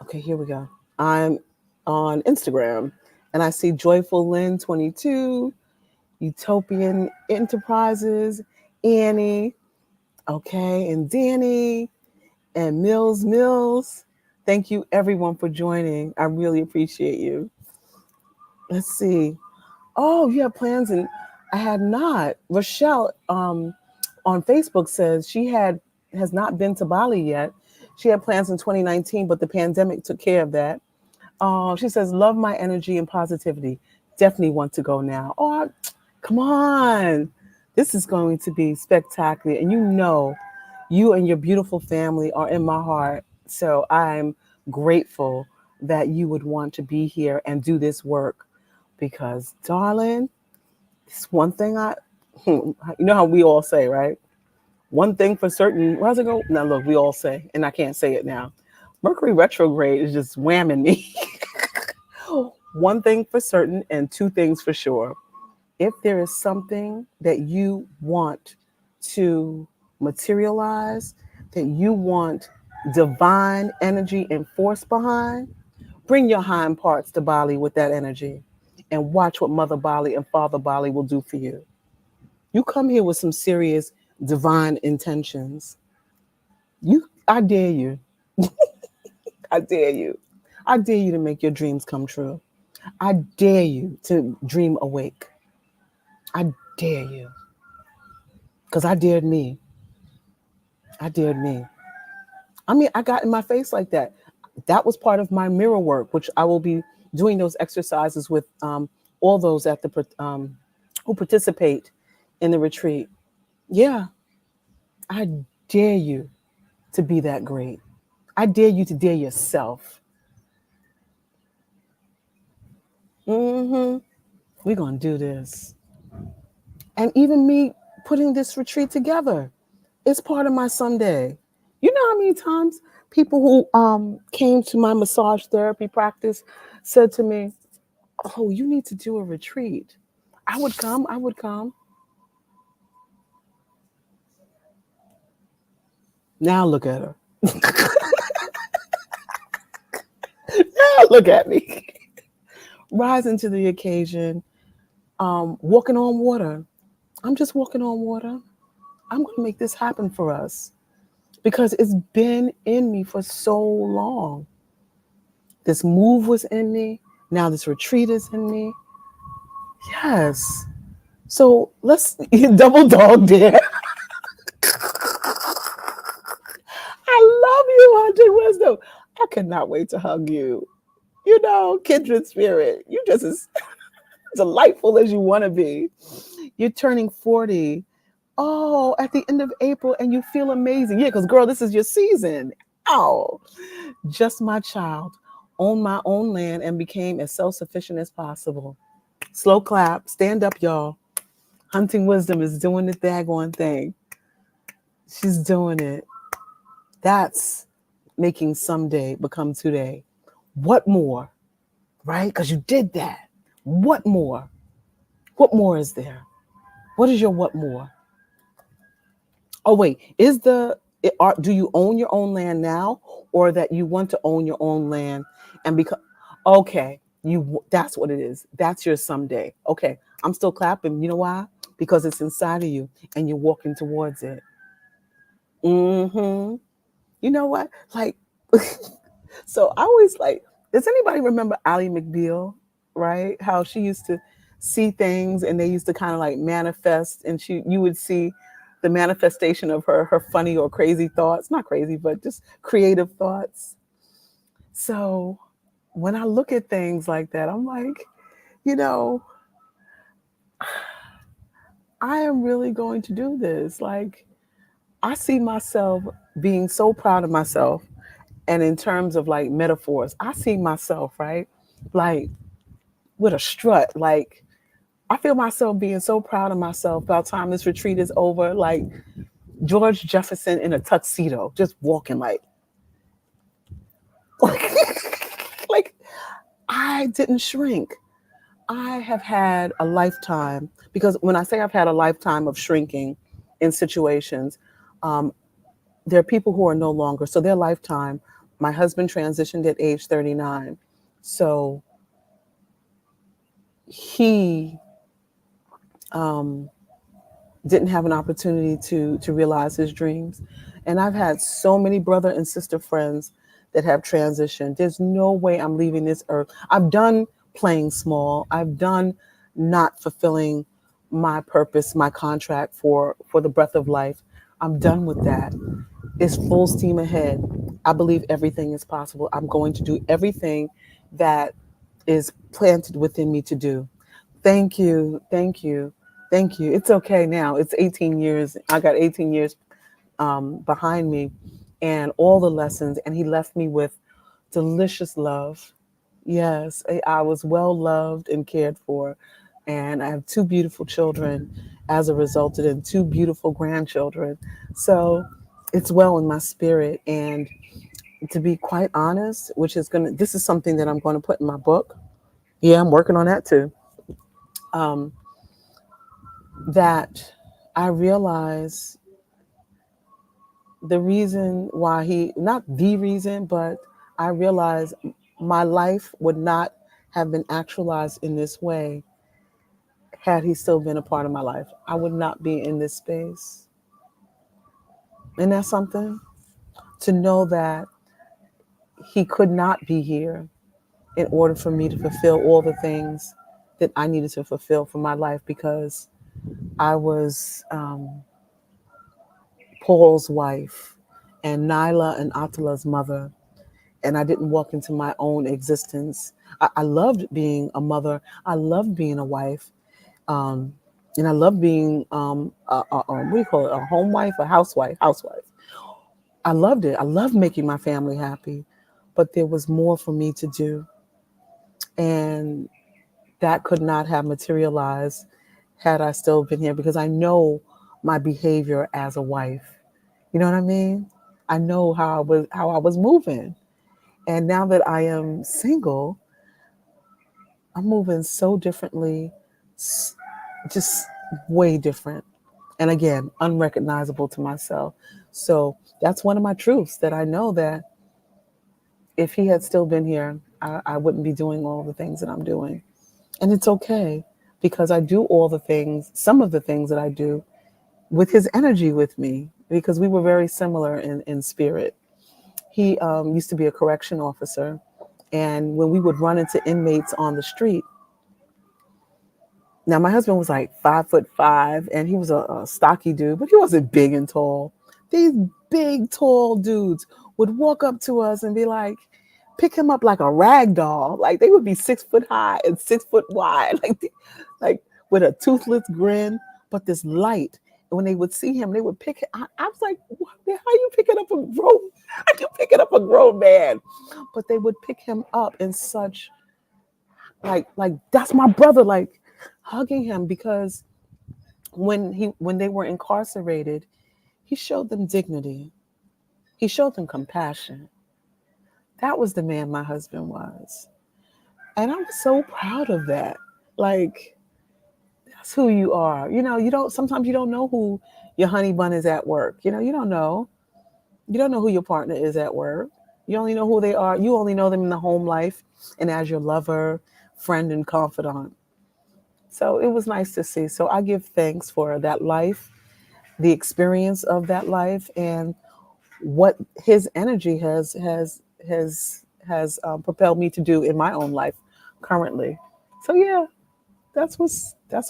okay? Here we go. I'm on Instagram and I see Joyful Lynn 22, Utopian Enterprises, Annie, okay, and Danny and Mills. Thank you everyone for joining. I really appreciate you. Let's see. Oh, you have plans, and I had not. Rochelle on Facebook says she has not been to Bali yet. She had plans in 2019, but the pandemic took care of that. She says, love my energy and positivity. Definitely want to go now. Oh, come on. This is going to be spectacular. And you and your beautiful family are in my heart. So I'm grateful that you would want to be here and do this work because, darling, it's one thing you know how we all say, right? One thing for certain. How's it go? Now, look, we all say, and I can't say it now. Mercury retrograde is just whamming me. One thing for certain and two things for sure. If there is something that you want to materialize, that you want divine energy and force behind, bring your hind parts to Bali with that energy and watch what Mother Bali and Father Bali will do for you. You come here with some serious divine intentions. I dare you. I dare you. I dare you to make your dreams come true. I dare you to dream awake. I dare you. Because I dared me. I dared me. I mean, I got in my face like that. That was part of my mirror work, which I will be doing those exercises with all those at the who participate in the retreat. Yeah, I dare you to be that great. I dare you to dare yourself. Mm-hmm. We're gonna do this. And even me putting this retreat together, it's part of my Sunday. You know how many times people who came to my massage therapy practice said to me, "Oh, you need to do a retreat." I would come. I would come. Now look at her. Now look at me. rising to the occasion, walking on water. I'm just walking on water. I'm going to make this happen for us because it's been in me for so long. This move was in me. Now this retreat is in me. Yes. So let's double dog there. I love you, Haunted Wisdom. I cannot wait to hug you. You know, kindred spirit. You just as delightful as you want to be. You're turning 40. Oh, at the end of April, and you feel amazing. Yeah, because girl, this is your season. Oh, just my child. Owned my own land and became as self sufficient as possible. Slow clap. Stand up, y'all. Hunting Wisdom is doing the daggone thing. She's doing it. That's making someday become today. What more? Right? Because you did that. What more? What more is there? What is your what more? Oh wait, do you own your own land now, or that you want to own your own land and become? Okay, that's what it is. That's your someday. Okay, I'm still clapping. You know why? Because it's inside of you and you're walking towards it. Mm-hmm. You know what? Like, so I always like. Does anybody remember Ally McBeal? Right? How she used to see things and they used to kind of like manifest, and you would see the manifestation of her funny or crazy thoughts. Not crazy, but just creative thoughts. So when I look at things like that, I'm like, you know, I am really going to do this. Like, I see myself being so proud of myself. And in terms of like metaphors, I see myself, right? Like with a strut. Like, I feel myself being so proud of myself by the time this retreat is over. Like George Jefferson in a tuxedo, just walking like I didn't shrink. I have had a lifetime, because when I say I've had a lifetime of shrinking in situations, um, there are people who are no longer. So their lifetime, my husband transitioned at age 39. So he um, didn't have an opportunity to realize his dreams. And I've had so many brother and sister friends that have transitioned. There's no way I'm leaving this earth. I've done playing small. I've done not fulfilling my purpose, my contract for the breath of life. I'm done with that. It's full steam ahead. I believe everything is possible. I'm going to do everything that is planted within me to do. Thank you. Thank you. Thank you. It's okay now. It's 18 years. I got 18 years behind me and all the lessons. And he left me with delicious love. Yes, I was well loved and cared for. And I have two beautiful children as a result of it, and two beautiful grandchildren. So it's well in my spirit. And to be quite honest, this is something that I'm going to put in my book. Yeah, I'm working on that too. Um, that I realize the reason why not the reason, but I realize my life would not have been actualized in this way had he still been a part of my life. I would not be in this space. And that's something to know that he could not be here in order for me to fulfill all the things that I needed to fulfill for my life, because I was Paul's wife and Nyla and Atala's mother, and I didn't walk into my own existence. I loved being a mother. I loved being a wife, um, and I loved being what do you call it? A home wife, a housewife. Housewife. I loved it. I loved making my family happy, but there was more for me to do, and that could not have materialized had I still been here, because I know my behavior as a wife. You know what I mean? I know how I was moving. And now that I am single, I'm moving so differently, just way different. And again, unrecognizable to myself. So that's one of my truths, that I know that if he had still been here, I wouldn't be doing all the things that I'm doing. And it's okay because I do all the things, some of the things that I do with his energy with me because we were very similar in spirit. He used to be a correction officer. And when we would run into inmates on the street, now my husband was like 5'5" and he was a stocky dude, but he wasn't big and tall. These big, tall dudes would walk up to us and be like, pick him up like a rag doll. Like they would be 6 foot high and 6 foot wide, like with a toothless grin, but this light. And when they would see him, they would pick it. I was like, what, how you picking up a grown? How you picking up a grown man? But they would pick him up in such like that's my brother, like hugging him because when they were incarcerated, he showed them dignity. He showed them compassion. That was the man my husband was. And I'm so proud of that. Like, that's who you are. You don't, sometimes you don't know who your honey bun is at work. You don't know. You don't know who your partner is at work. You only know who they are. You only know them in the home life and as your lover, friend, and confidant. So it was nice to see. So I give thanks for that life, the experience of that life, and what his energy has propelled me to do in my own life currently. So yeah, that's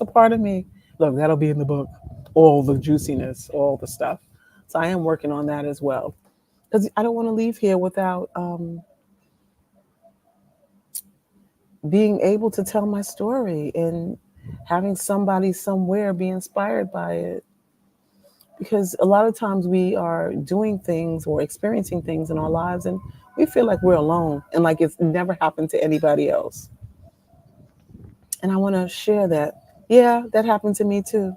a part of me. Look, that'll be in the book, all the juiciness, all the stuff. So I am working on that as well because I don't want to leave here without being able to tell my story and having somebody somewhere be inspired by it. Because a lot of times we are doing things or experiencing things in our lives and we feel like we're alone and like it's never happened to anybody else. And I want to share that. Yeah, that happened to me too.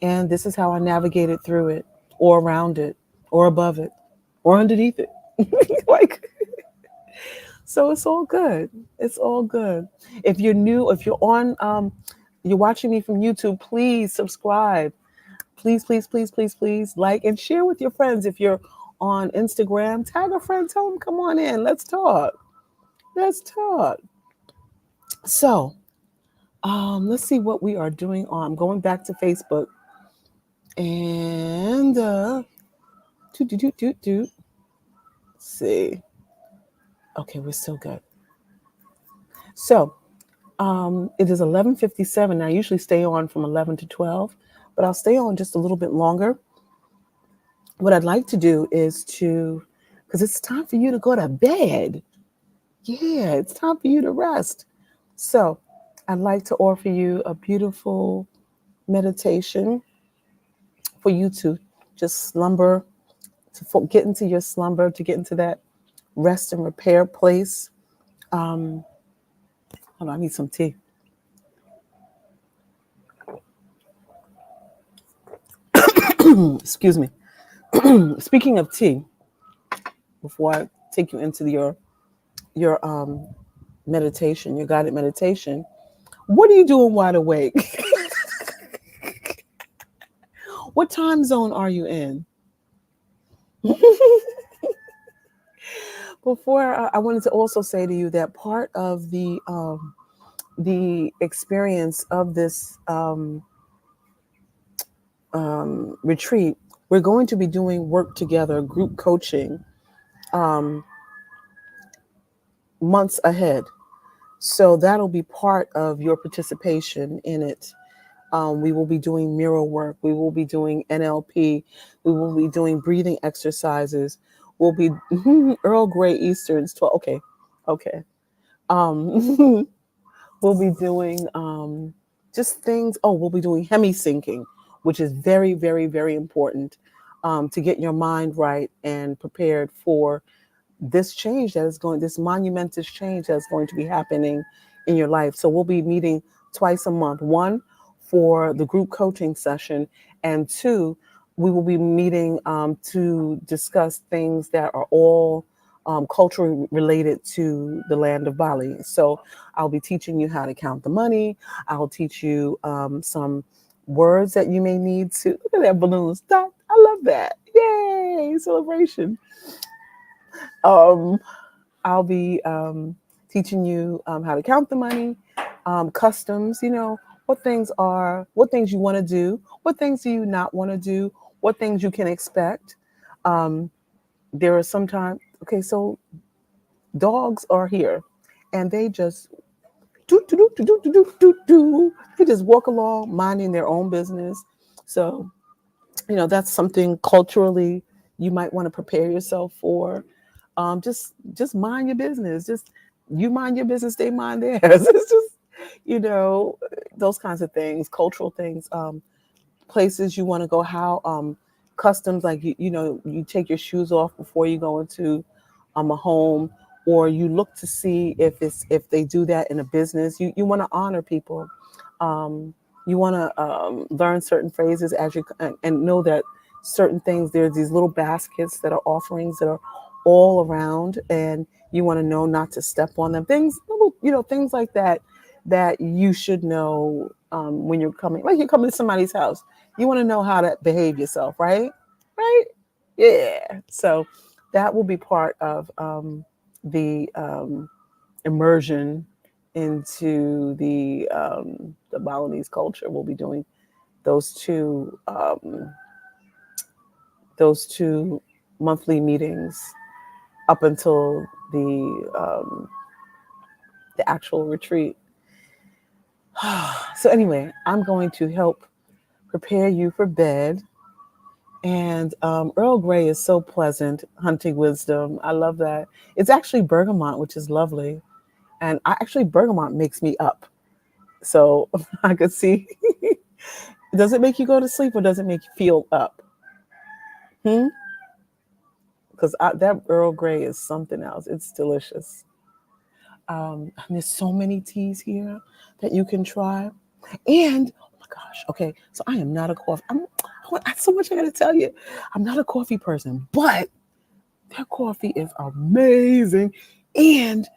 And this is how I navigated through it, or around it, or above it, or underneath it. Like, so it's all good. It's all good. If you're new, if you're on, you're watching me from YouTube, please subscribe. Please, please, please, please, please like and share with your friends. If you're on Instagram, tag a friend, tell them, come on in, let's talk. Let's talk. So, let's see what we are doing on. I'm going back to Facebook and let's see. Okay, we're still good. So, it is 11:57. I usually stay on from 11 to 12, but I'll stay on just a little bit longer. What I'd like to do is because it's time for you to go to bed. Yeah, it's time for you to rest. So, I'd like to offer you a beautiful meditation for you to just slumber, to get into your slumber, to get into that rest and repair place. Hold on, I need some tea. Excuse me. Speaking of tea, before I take you into your meditation, your guided meditation, what are you doing wide awake? What time zone are you in? Before I wanted to also say to you that part of the experience of this retreat, we're going to be doing work together, group coaching, um, months ahead. So that'll be part of your participation in it. We will be doing mirror work. We will be doing NLP. We will be doing breathing exercises. We'll be Earl Grey Easterns. Okay, okay. Um, we'll be doing just things. Oh, we'll be doing hemi syncing, which is very, very, very important to get your mind right and prepared for this monumentous change that's going to be happening in your life. So we'll be meeting twice a month. One, for the group coaching session, and two, we will be meeting to discuss things that are all culturally related to the land of Bali. So I'll be teaching you how to count the money. I'll teach you some words that you may need to. Look at that balloon. Stop. I love that. Yay, celebration. Um, I'll be teaching you how to count the money, customs, what things you want to do, what things do you not want to do, what things you can expect. Um, there are sometimes, okay, so dogs are here and they just do, do, do, do, do, do, do, do. They just walk along minding their own business. So that's something culturally you might want to prepare yourself for. Just mind your business. Just you mind your business, they mind theirs. It's just you know those kinds of things, cultural things. Places you want to go, how customs, like you take your shoes off before you go into a home, or you look to see if they do that in a business. You want to honor people. um, you want to learn certain phrases as you and know that certain things, there's these little baskets that are offerings that are all around, and you want to know not to step on them, things little, things like that, that you should know. When you're coming, like you're coming to somebody's house, you want to know how to behave yourself, right, yeah. So that will be part of the immersion into the Balinese culture. We'll be doing those two um, those two monthly meetings up until the actual retreat. So anyway, I'm going to help prepare you for bed. And Earl Grey is so pleasant, hunting wisdom. I love that. It's actually bergamot, which is lovely. And bergamot makes me up. So I could see. Does it make you go to sleep or does it make you feel up? Hmm? Because that Earl Grey is something else. It's delicious. And there's so many teas here that you can try. And oh my gosh, okay. So I am not a coffee. So much I got to tell you. I'm not a coffee person, but their coffee is amazing, and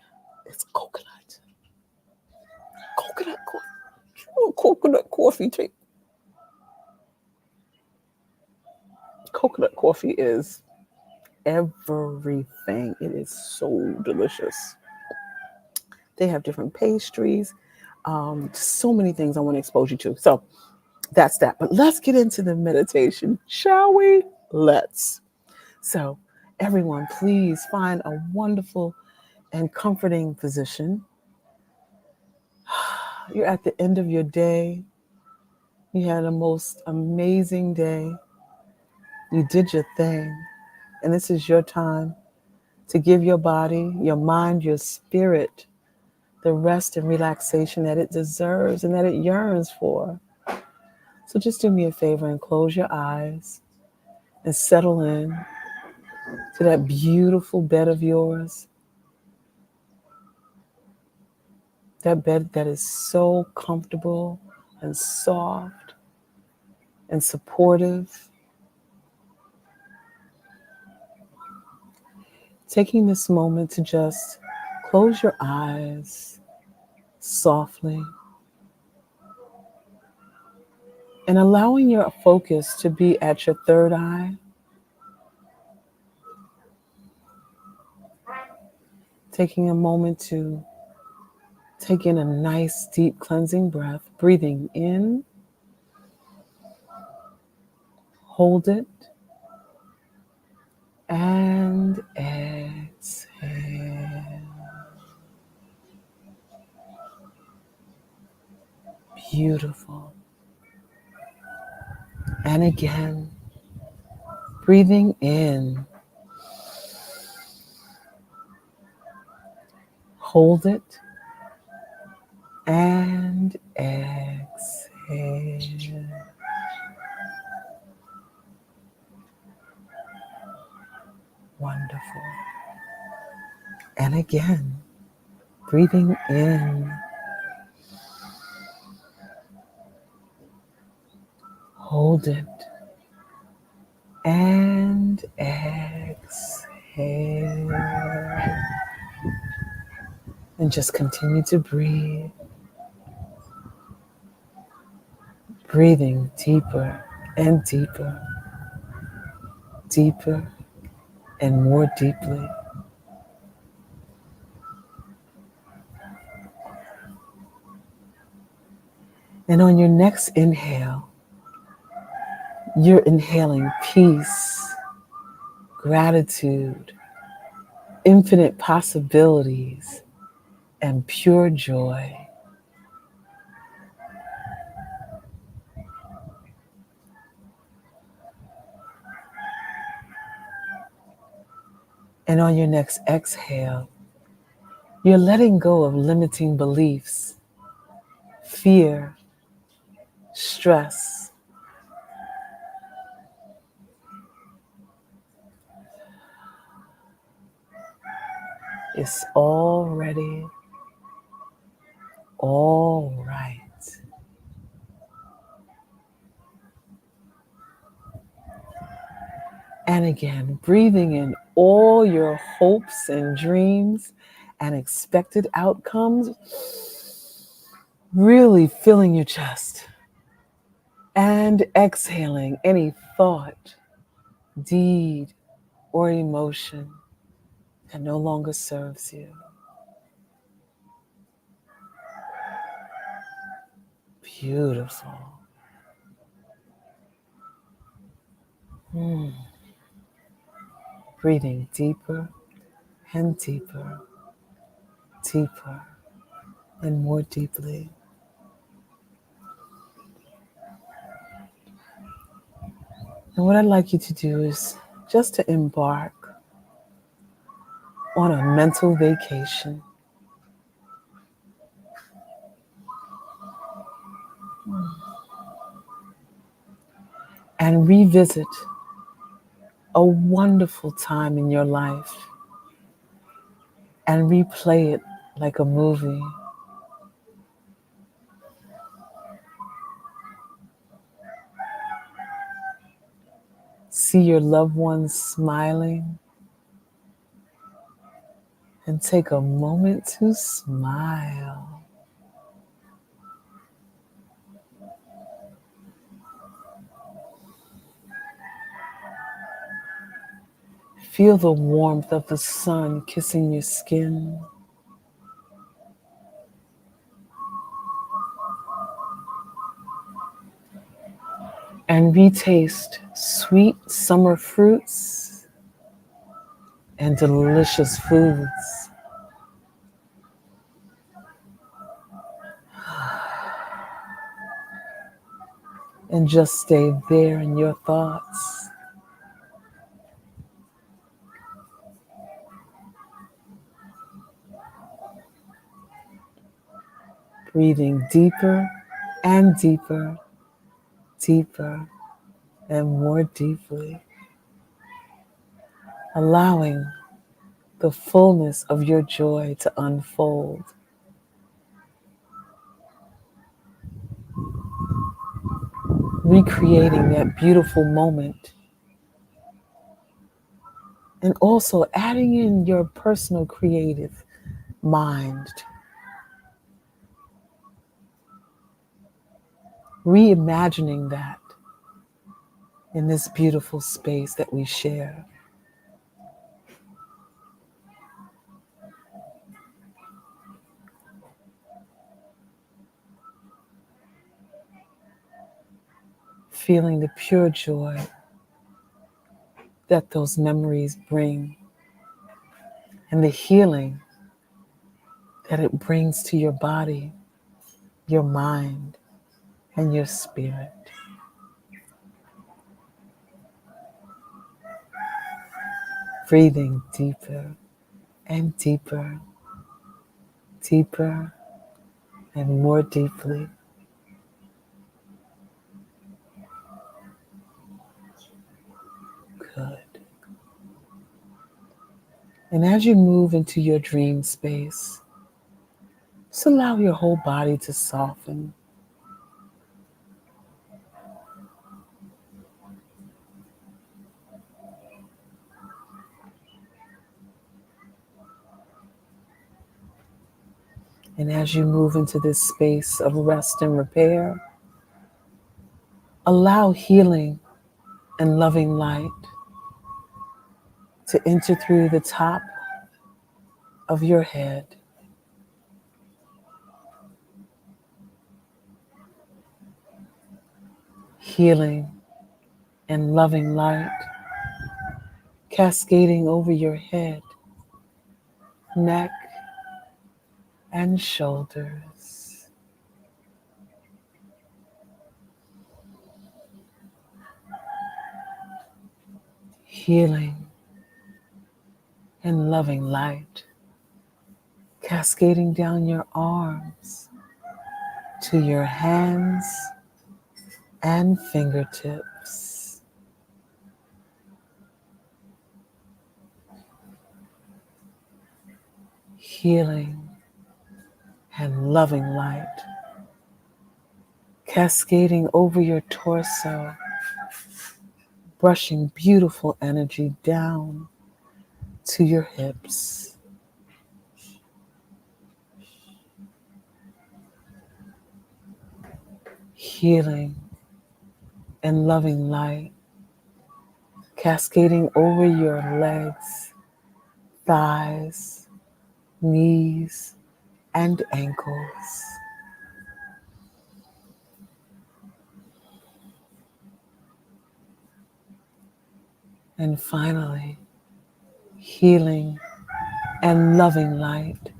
it's coconut coffee, coconut coffee. Coconut coffee is everything. It is so delicious. They have different pastries, so many things I want to expose you to. So that's that. But let's get into the meditation, shall we? Let's. So, everyone, please find a wonderful and comforting position. You're at the end of your day. You had a most amazing day. You did your thing. And this is your time to give your body, your mind, your spirit the rest and relaxation that it deserves and that it yearns for. So just do me a favor and close your eyes and settle in to that beautiful bed of yours. That bed that is so comfortable and soft and supportive. Taking this moment to just close your eyes softly and allowing your focus to be at your third eye. Taking a moment to take in a nice, deep, cleansing breath, breathing in, hold it, and exhale. Beautiful. And again, breathing in, hold it, and exhale. Wonderful. And again, breathing in, hold it, and exhale. And just continue to breathe, breathing deeper and deeper, deeper and more deeply. And on your next inhale, you're inhaling peace, gratitude, infinite possibilities, and pure joy. And on your next exhale, you're letting go of limiting beliefs, fear, stress. It's already all right. And again, breathing in all your hopes and dreams and expected outcomes, really filling your chest. And exhaling any thought, deed, or emotion that no longer serves you. Beautiful. Mm. Breathing deeper and deeper, deeper and more deeply. And what I'd like you to do is just to embark on a mental vacation. And revisit a wonderful time in your life and replay it like a movie. See your loved ones smiling and take a moment to smile. Feel the warmth of the sun kissing your skin. And retaste sweet summer fruits and delicious foods. And just stay there in your thoughts. Breathing deeper and deeper, deeper and more deeply. Allowing the fullness of your joy to unfold. Recreating that beautiful moment. And also adding in your personal creative mind. Reimagining that in this beautiful space that we share. Feeling the pure joy that those memories bring and the healing that it brings to your body, your mind, and your spirit. Breathing deeper and deeper, deeper and more deeply. Good. And as you move into your dream space, just allow your whole body to soften. And as you move into this space of rest and repair, allow healing and loving light to enter through the top of your head, healing and loving light cascading over your head, neck, and shoulders. Healing and loving light cascading down your arms to your hands and fingertips. Healing and loving light cascading over your torso, brushing beautiful energy down to your hips. Healing and loving light cascading over your legs, thighs, knees, and ankles. And finally, healing and loving light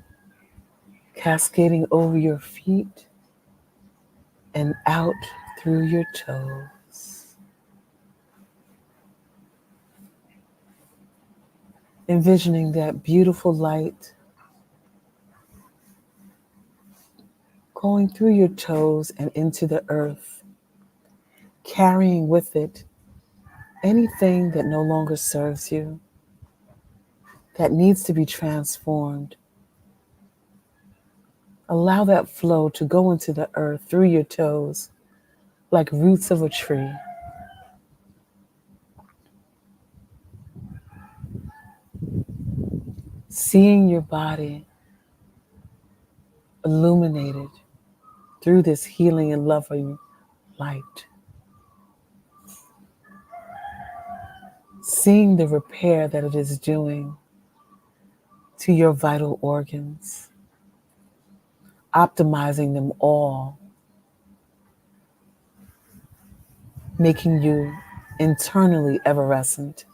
cascading over your feet and out through your toes. Envisioning that beautiful light going through your toes and into the earth, carrying with it anything that no longer serves you, that needs to be transformed. Allow that flow to go into the earth through your toes like roots of a tree. Seeing your body illuminated through this healing and loving light. Seeing the repair that it is doing to your vital organs, optimizing them all, making you internally effervescent.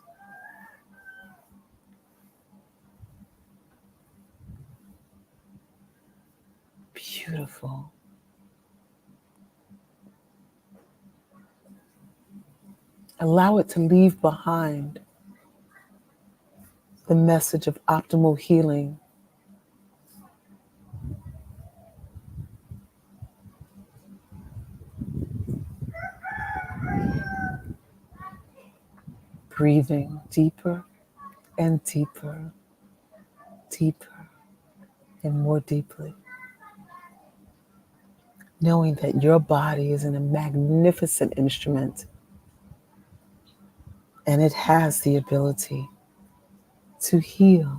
Beautiful. Allow it to leave behind the message of optimal healing. Breathing deeper and deeper, deeper and more deeply. Knowing that your body is a magnificent instrument and it has the ability to heal.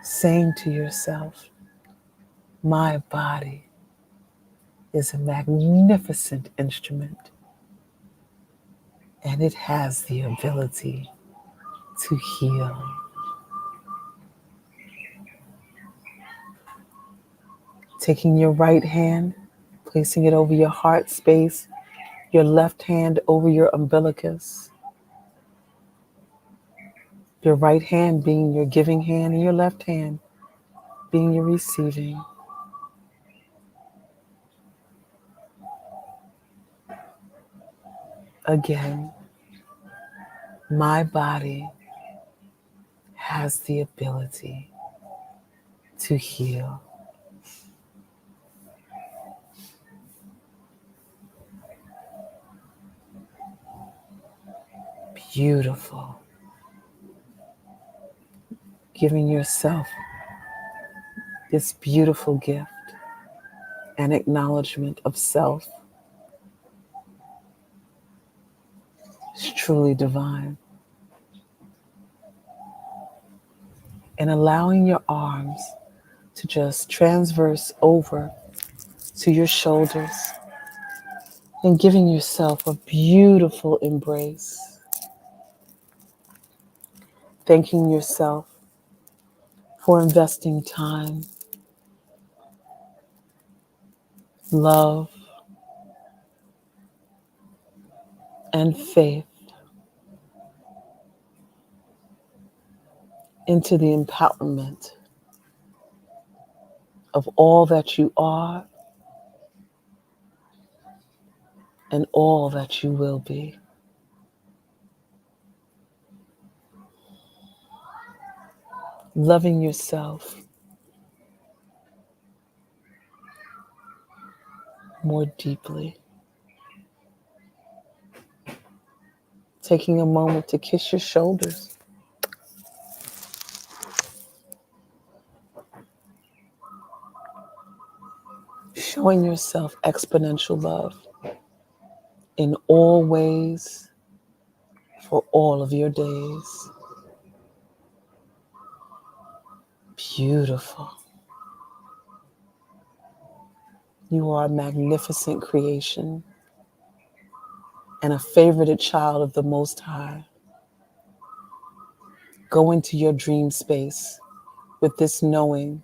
Saying to yourself, my body is a magnificent instrument and it has the ability to heal. Taking your right hand, placing it over your heart space, your left hand over your umbilicus, your right hand being your giving hand and your left hand being your receiving. Again, my body has the ability to heal. Beautiful. Giving yourself this beautiful gift and acknowledgement of self is truly divine. And allowing your arms to just transverse over to your shoulders and giving yourself a beautiful embrace. Thanking yourself for investing time love, and faith into the empowerment of all that you are and all that you will be. Loving yourself more deeply. Taking a moment to kiss your shoulders. Showing yourself exponential love in all ways for all of your days. Beautiful. You are a magnificent creation and a favorited child of the Most High. Go into your dream space with this knowing,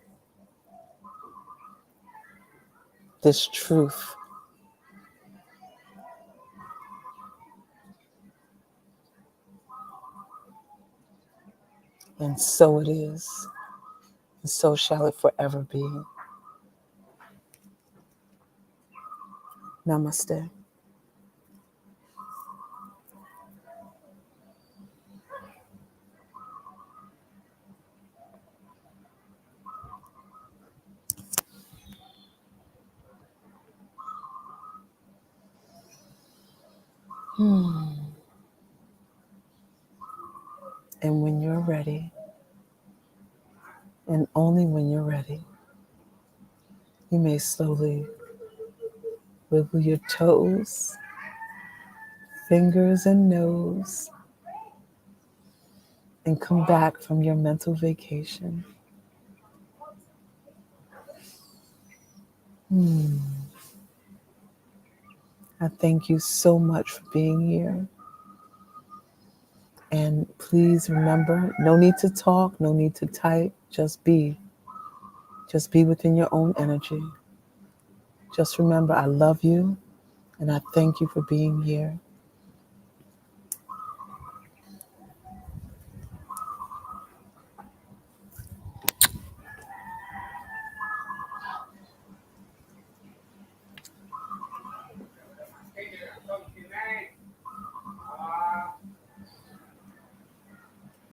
this truth. And so it is, and so shall it forever be. Namaste. And when you're ready, and only when you're ready, you may slowly wiggle your toes, fingers, and nose, and come back from your mental vacation. I thank you so much for being here. And please remember, no need to talk, no need to type, just be. Just be within your own energy. Just remember, I love you and I thank you for being here.